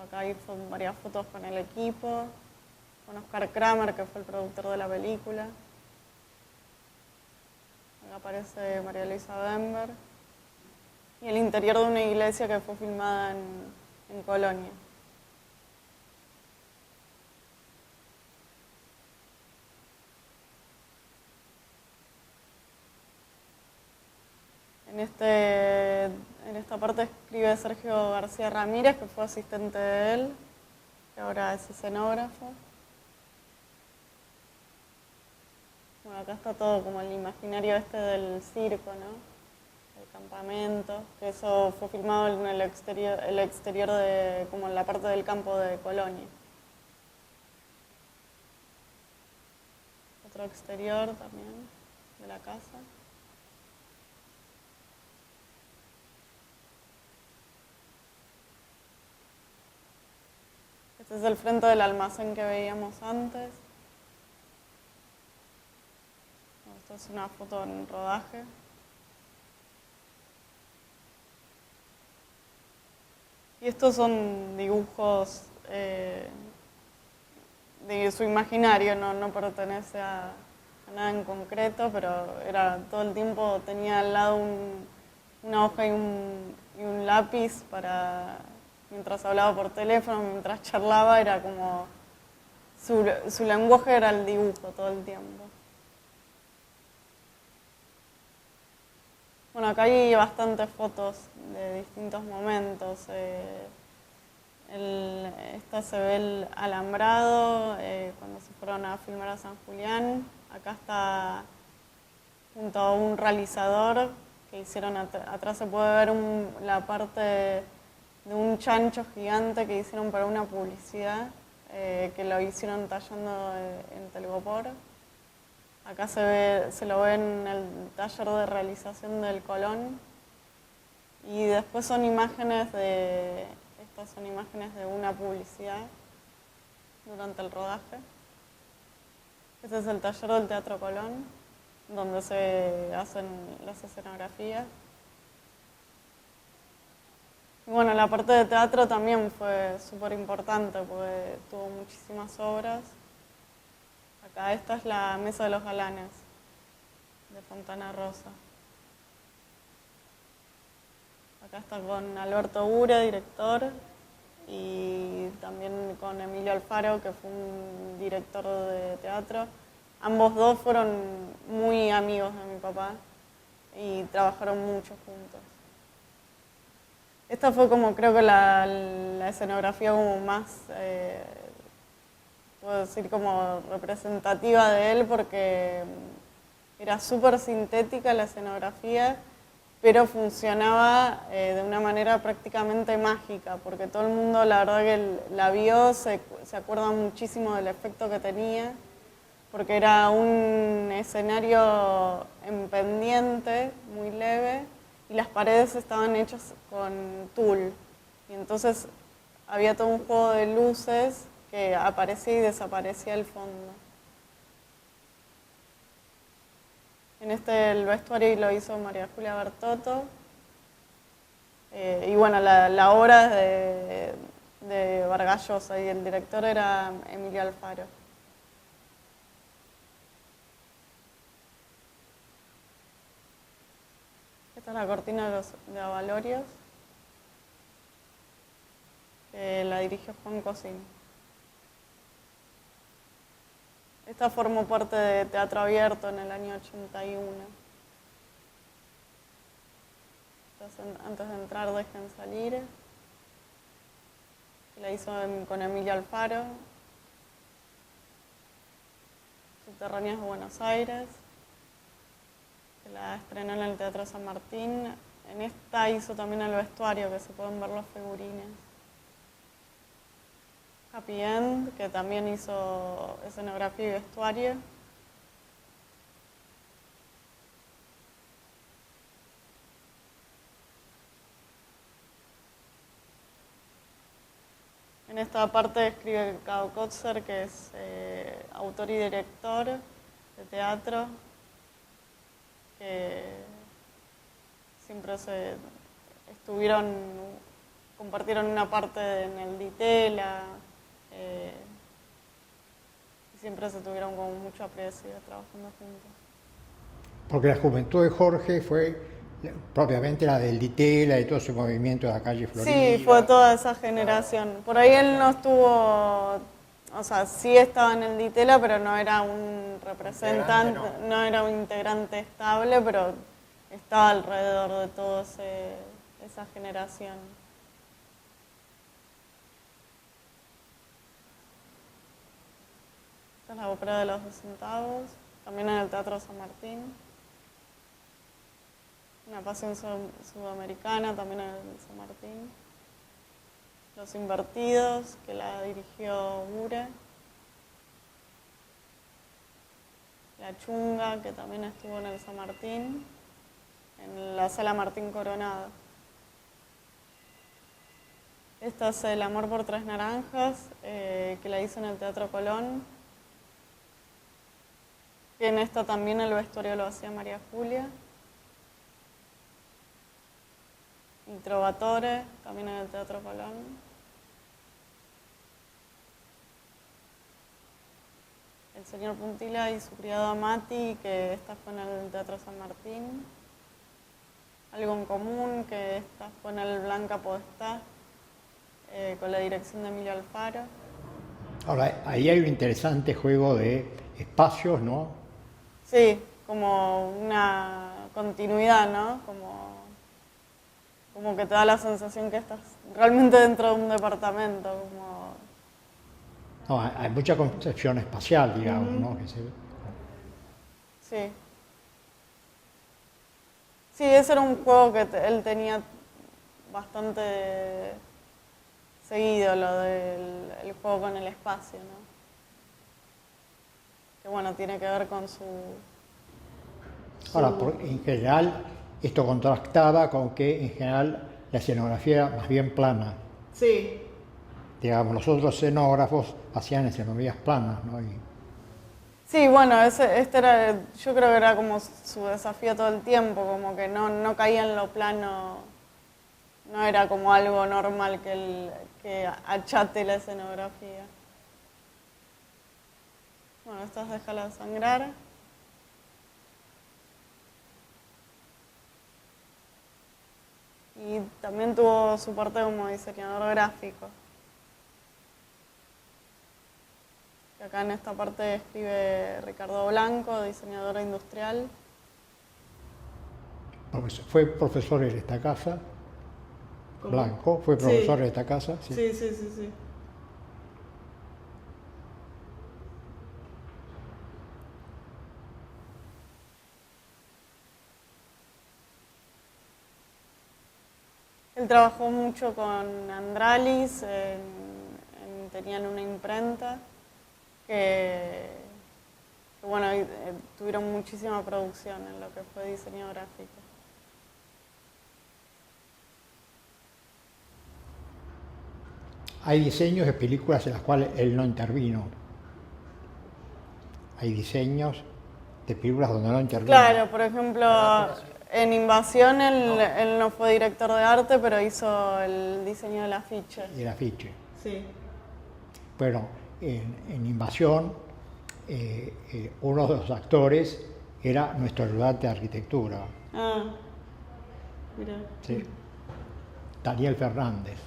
Speaker 2: Acá hay varias fotos con el equipo, con Oscar Kramer, que fue el productor de la película. Acá aparece María Luisa Bember. Y el interior de una iglesia que fue filmada en Colonia. En esta parte escribe Sergio García Ramírez, que fue asistente de él, que ahora es escenógrafo. Bueno, acá está todo como el imaginario este del circo, ¿no? El campamento, que eso fue filmado en el exterior de, como en la parte del campo de Colonia. Otro exterior también de la casa. Este es el frente del almacén que veíamos antes. Esta es una foto en rodaje. Y estos son dibujos de su imaginario, no pertenece a nada en concreto, pero era todo el tiempo tenía al lado una hoja y un lápiz para, mientras hablaba por teléfono, mientras charlaba, era como su lenguaje era el dibujo todo el tiempo. Bueno, acá hay bastantes fotos de distintos momentos. Esta se ve el alambrado cuando se fueron a filmar a San Julián. Acá está junto a un realizador que hicieron atrás se puede ver la parte de un chancho gigante que hicieron para una publicidad que lo hicieron tallando en Telgopor. Acá se lo ve en el taller de realización del Colón. Y después estas son imágenes de una publicidad durante el rodaje. Este es el taller del Teatro Colón, donde se hacen las escenografías. Y bueno, la parte de teatro también fue súper importante porque tuvo muchísimas obras. Acá esta es la Mesa de los Galanes, de Fontana Rosa. Acá está con Alberto Ure, director, y también con Emilio Alfaro, que fue un director de teatro. Ambos dos fueron muy amigos de mi papá y trabajaron mucho juntos. Esta fue como creo que la escenografía como más, puedo decir como representativa de él porque era súper sintética la escenografía, pero funcionaba de una manera prácticamente mágica, porque todo el mundo la verdad que la vio, se acuerda muchísimo del efecto que tenía, porque era un escenario en pendiente, muy leve, y las paredes estaban hechas con tul. Y entonces había todo un juego de luces que aparecía y desaparecía el fondo. El vestuario lo hizo María Julia Bertotto. Y bueno, la obra es de Vargas Llosa y el director era Emilio Alfaro. Esta es la cortina de Avalorios, que la dirigió Juan Cosín. Esta formó parte de Teatro Abierto en el año 81. antes de entrar dejen salir, que la hizo con Emilio Alfaro. Subterráneas de Buenos Aires, que la estrenó en el Teatro San Martín. En esta hizo también el vestuario, que se pueden ver los figurines. Happy End, que también hizo escenografía y vestuario. En esta parte escribe Cao Kotzer, que es autor y director de teatro, que siempre compartieron una parte en el Ditela, y siempre se tuvieron como mucho aprecio trabajando juntos.
Speaker 1: Porque la juventud de Jorge fue propiamente la del Ditela y todo ese movimiento de la calle Florida.
Speaker 2: Sí, fue toda esa generación. Por ahí él no estuvo, o sea, sí estaba en el Ditela, pero no era un representante, no era un integrante estable, pero estaba alrededor de toda esa generación. Esta es la ópera de los 2 centavos, también en el Teatro San Martín. Una pasión sudamericana, también en el San Martín. Los Invertidos, que la dirigió Ure. La Chunga, que también estuvo en el San Martín, en la Sala Martín Coronado. Esta es El amor por 3 naranjas, que la hizo en el Teatro Colón. Que en esta también el vestuario lo hacía María Julia. Y Trovatore, también en el Teatro Colón. El señor Puntila y su criado Amati, que esta fue en el Teatro San Martín. Algo en común, que esta fue en el Blanca Podestá, con la dirección de Emilio Alfaro.
Speaker 1: Ahora, ahí hay un interesante juego de espacios, ¿no?
Speaker 2: Sí, como una continuidad, ¿no? Como que te da la sensación que estás realmente dentro de un departamento.
Speaker 1: No, hay mucha concepción espacial, digamos, ¿no? Que
Speaker 2: Sí. Sí, ese era un juego que él tenía bastante seguido, lo del juego con el espacio, ¿no? Que bueno, tiene que ver con su...
Speaker 1: Ahora, en general, esto contrastaba con que en general la escenografía era más bien plana.
Speaker 2: Sí.
Speaker 1: Digamos, los otros escenógrafos hacían escenografías planas, ¿no?
Speaker 2: Sí, bueno, este era, yo creo que era como su desafío todo el tiempo, como que no caía en lo plano, no era como algo normal que achate la escenografía. Bueno, estas déjala sangrar. Y también tuvo su parte como diseñador gráfico. Y acá en esta parte escribe Ricardo Blanco, diseñador industrial.
Speaker 1: Fue profesor en esta casa.
Speaker 2: ¿Cómo?
Speaker 1: Blanco, fue profesor en esta casa. Sí.
Speaker 2: Sí. Él trabajó mucho con Andralis, tenían una imprenta que bueno, tuvieron muchísima producción en lo que fue diseño gráfico.
Speaker 1: Hay diseños de películas en las cuales él no intervino. Hay diseños de películas donde no intervino.
Speaker 2: Claro, por ejemplo, en Invasión él no fue director de arte, pero hizo el diseño del afiche.
Speaker 1: Y el afiche.
Speaker 2: Sí.
Speaker 1: Bueno, en Invasión, uno de los actores era nuestro ayudante de arquitectura.
Speaker 2: Ah, mira.
Speaker 1: Sí. Daniel Fernández.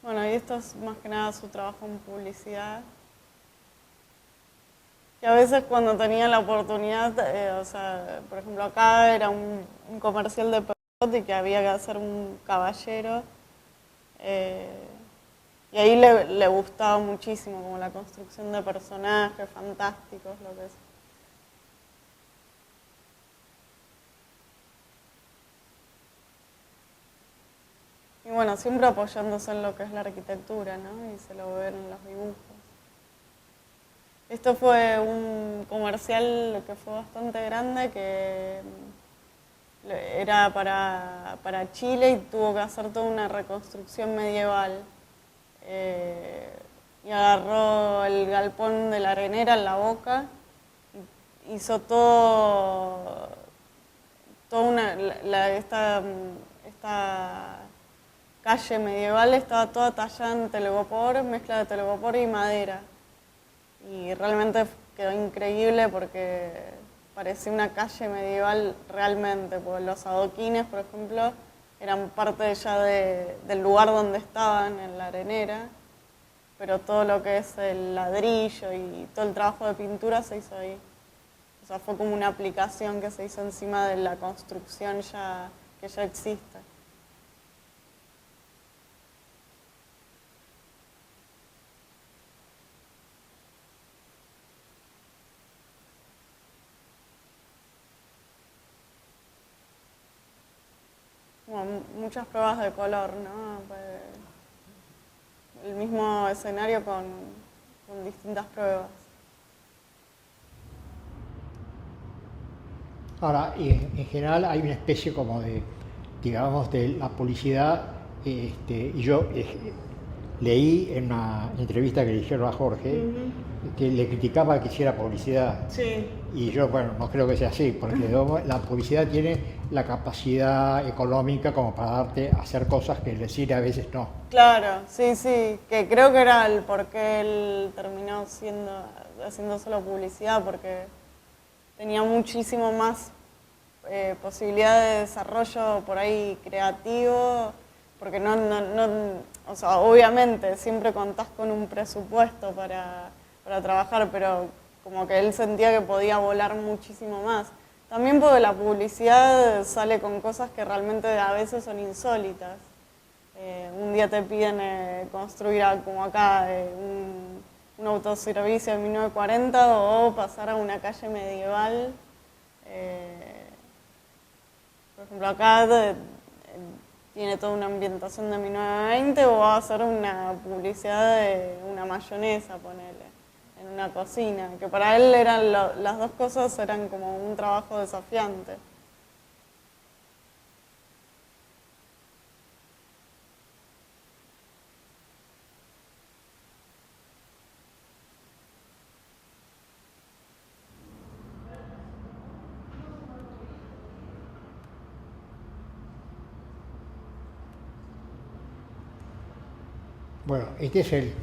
Speaker 2: Bueno, y esto es más que nada su trabajo en publicidad. Y a veces cuando tenía la oportunidad, o sea, por ejemplo acá era un comercial de Perot y que había que hacer un caballero. eh, y ahí le gustaba muchísimo, como la construcción de personajes fantásticos, lo que es. Y bueno, siempre apoyándose en lo que es la arquitectura, ¿no? Y se lo ven en los dibujos. Esto fue un comercial que fue bastante grande, que era para Chile y tuvo que hacer toda una reconstrucción medieval. Y agarró el galpón de la arenera en La Boca, hizo toda esta calle medieval estaba toda tallada en telgopor, mezcla de telgopor y madera. Y realmente quedó increíble porque parecía una calle medieval realmente, porque los adoquines, por ejemplo, eran parte ya del lugar donde estaban, en la arenera, pero todo lo que es el ladrillo y todo el trabajo de pintura se hizo ahí. O sea, fue como una aplicación que se hizo encima de la construcción que ya existe. Bueno, muchas pruebas de color, ¿no? El mismo escenario con distintas pruebas.
Speaker 1: Ahora, en general hay una especie como de, digamos, de la publicidad, y yo leí en una entrevista que le hicieron a Jorge, que le criticaba que hiciera publicidad.
Speaker 2: Sí.
Speaker 1: Y yo, bueno, no creo que sea así, porque digamos, la publicidad tiene la capacidad económica como para darte a hacer cosas que el cine a veces no.
Speaker 2: Claro, sí, sí, que creo que era el por qué él terminó haciendo solo publicidad, porque tenía muchísimo más posibilidad de desarrollo por ahí creativo, porque o sea, obviamente siempre contás con un presupuesto para trabajar, pero como que él sentía que podía volar muchísimo más. También porque la publicidad sale con cosas que realmente a veces son insólitas. Un día te piden construir, como acá, un autoservicio de 1940 o pasar a una calle medieval. Por ejemplo, acá tiene toda una ambientación de 1920 o va a hacer una publicidad de una mayonesa, ponele, en una cocina. Que para él las dos cosas eran como un trabajo desafiante.
Speaker 1: Bueno, este es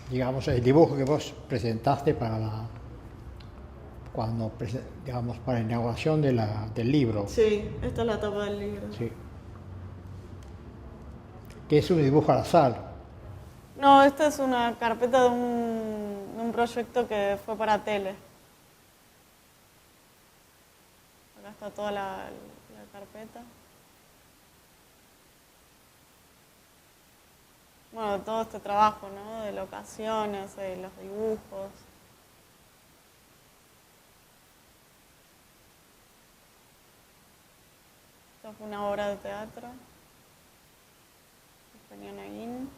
Speaker 1: digamos, el dibujo que vos presentaste para digamos, para la inauguración del libro.
Speaker 2: Sí, esta es la tapa del libro.
Speaker 1: Sí. Que es un dibujo al azar.
Speaker 2: No, esta es una carpeta de un proyecto que fue para tele. Acá está toda la carpeta. Bueno, todo este trabajo, ¿no? De locaciones, de los dibujos. Esto fue una obra de teatro. Eugenio Neguín.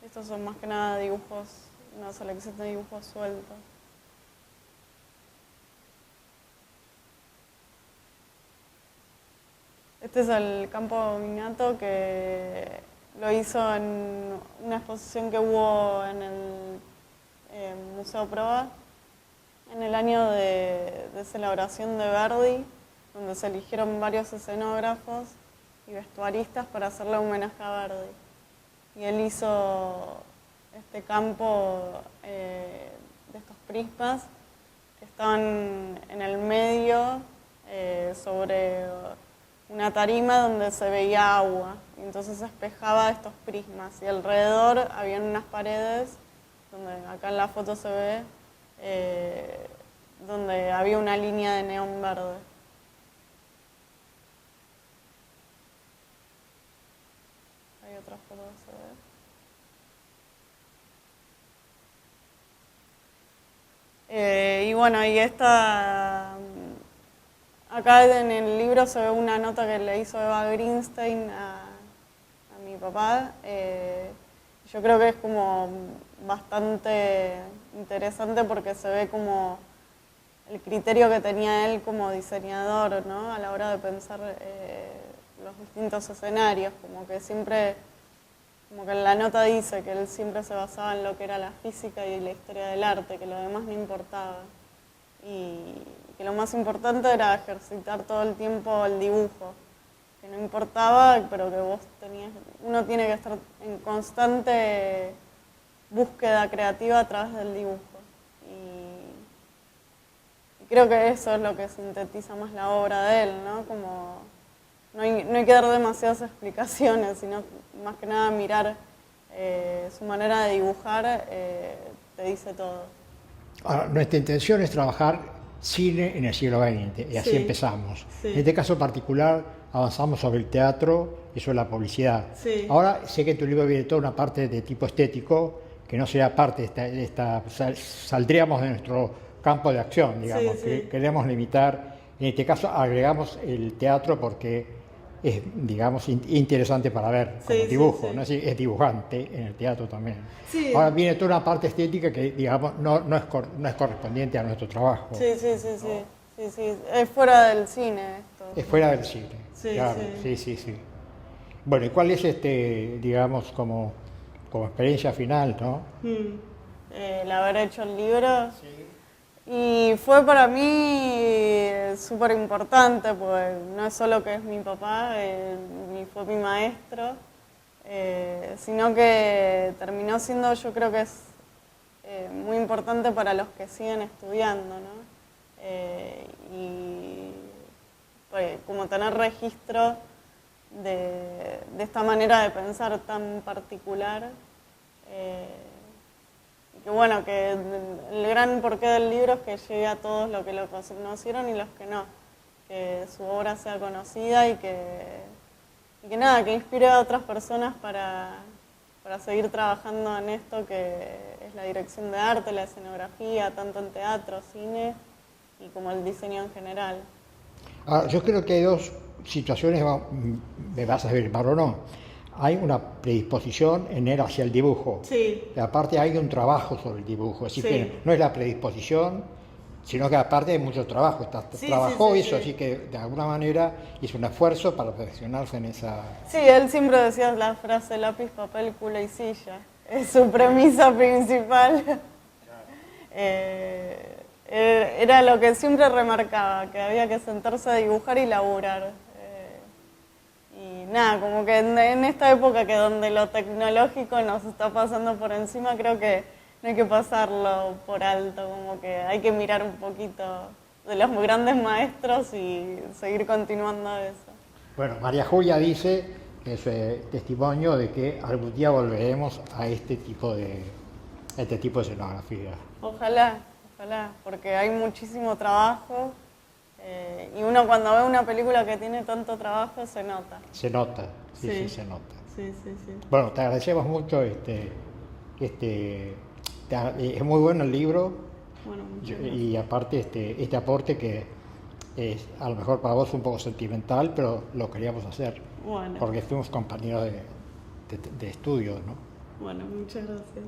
Speaker 2: Estos son más que nada dibujos, una selección de dibujos sueltos. Este es el campo Minato, que lo hizo en una exposición que hubo en el Museo Proa en el año de celebración de Verdi, donde se eligieron varios escenógrafos y vestuaristas para hacerle homenaje a Verdi. Y él hizo este campo de estos prismas que estaban en el medio sobre una tarima donde se veía agua, y entonces se espejaba estos prismas, y alrededor habían unas paredes, donde acá en la foto se ve, donde había una línea de neón verde. Hay otra foto que se ve. Y bueno, y acá en el libro se ve una nota que le hizo Eva Greenstein a mi papá. Yo creo que es como bastante interesante porque se ve como el criterio que tenía él como diseñador, ¿no? A la hora de pensar los distintos escenarios, como que siempre, como que en la nota dice que él siempre se basaba en lo que era la física y la historia del arte, que lo demás no importaba. Y que lo más importante era ejercitar todo el tiempo el dibujo, que no importaba, pero que uno tiene que estar en constante búsqueda creativa a través del dibujo. Y creo que eso es lo que sintetiza más la obra de él, ¿no? Como no hay que dar demasiadas explicaciones, sino más que nada mirar su manera de dibujar, te dice todo.
Speaker 1: Ahora, nuestra intención es trabajar cine en el siglo XX, y así
Speaker 2: Sí,
Speaker 1: empezamos.
Speaker 2: sí.
Speaker 1: En este caso particular avanzamos sobre el teatro y sobre la publicidad.
Speaker 2: Sí.
Speaker 1: Ahora sé que en tu libro viene toda una parte de tipo estético, que no será parte de esta saldríamos de nuestro campo de acción, digamos,
Speaker 2: Sí,
Speaker 1: que
Speaker 2: sí.
Speaker 1: queremos limitar. En este caso agregamos el teatro porque es, digamos, interesante para ver como
Speaker 2: Sí, sí,
Speaker 1: dibujo,
Speaker 2: sí.
Speaker 1: ¿no? Es dibujante en el teatro también.
Speaker 2: Sí.
Speaker 1: Ahora viene toda una parte estética que, digamos, no es correspondiente a nuestro trabajo.
Speaker 2: Sí, sí, sí, sí, sí, sí. Es fuera del cine esto.
Speaker 1: Es fuera del cine.
Speaker 2: Sí,
Speaker 1: claro,
Speaker 2: sí.
Speaker 1: sí. Bueno, ¿y cuál es digamos, como experiencia final, no?
Speaker 2: El haber hecho el libro. Y fue para mí súper importante, pues no es solo que es mi papá, ni fue mi maestro, sino que terminó siendo, yo creo que es muy importante para los que siguen estudiando, ¿no? Y pues, como tener registro de esta manera de pensar tan particular. Que bueno, que el gran porqué del libro es que llegue a todos los que lo conocieron y los que no, que su obra sea conocida y que nada, que inspire a otras personas para seguir trabajando en esto que es la dirección de arte, la escenografía, tanto en teatro, cine y como el diseño en general.
Speaker 1: Ahora, yo creo que hay dos situaciones, me vas a afirmar o no. Hay una predisposición en él hacia el dibujo.
Speaker 2: Sí.
Speaker 1: Y aparte hay un trabajo sobre el dibujo. Es decir,
Speaker 2: Sí.
Speaker 1: que no es la predisposición, sino que aparte hay mucho trabajo.
Speaker 2: Sí,
Speaker 1: Trabajó
Speaker 2: sí,
Speaker 1: eso,
Speaker 2: sí.
Speaker 1: así que de alguna manera hizo un esfuerzo para perfeccionarse en esa...
Speaker 2: Sí, él siempre decía la frase lápiz, papel, culo y silla. Es su premisa principal. Era lo que siempre remarcaba, que había que sentarse a dibujar y laburar. Y nada, como que en esta época que donde lo tecnológico nos está pasando por encima, creo que no hay que pasarlo por alto, como que hay que mirar un poquito de los grandes maestros y seguir continuando eso.
Speaker 1: Bueno, María Julia dice que es testimonio de que algún día volveremos a este tipo de escenografía.
Speaker 2: Ojalá, porque hay muchísimo trabajo y uno cuando ve una película que tiene tanto trabajo se nota.
Speaker 1: Se nota, sí, se nota.
Speaker 2: Sí.
Speaker 1: Bueno, te agradecemos mucho, es muy bueno el libro.
Speaker 2: Bueno,
Speaker 1: y aparte este aporte que es a lo mejor para vos un poco sentimental, pero lo queríamos hacer,
Speaker 2: bueno,
Speaker 1: porque fuimos compañeros de estudio, ¿no?
Speaker 2: bueno, muchas gracias.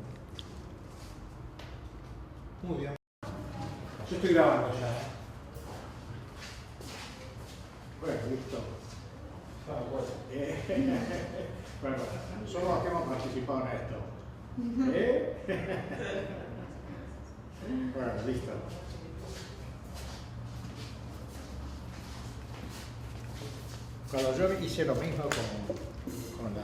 Speaker 3: Muy bien. Yo estoy grabando ya.
Speaker 1: Bueno, listo. Bueno, somos los que hemos participado en esto. Bueno, listo. Cuando yo hice lo mismo con la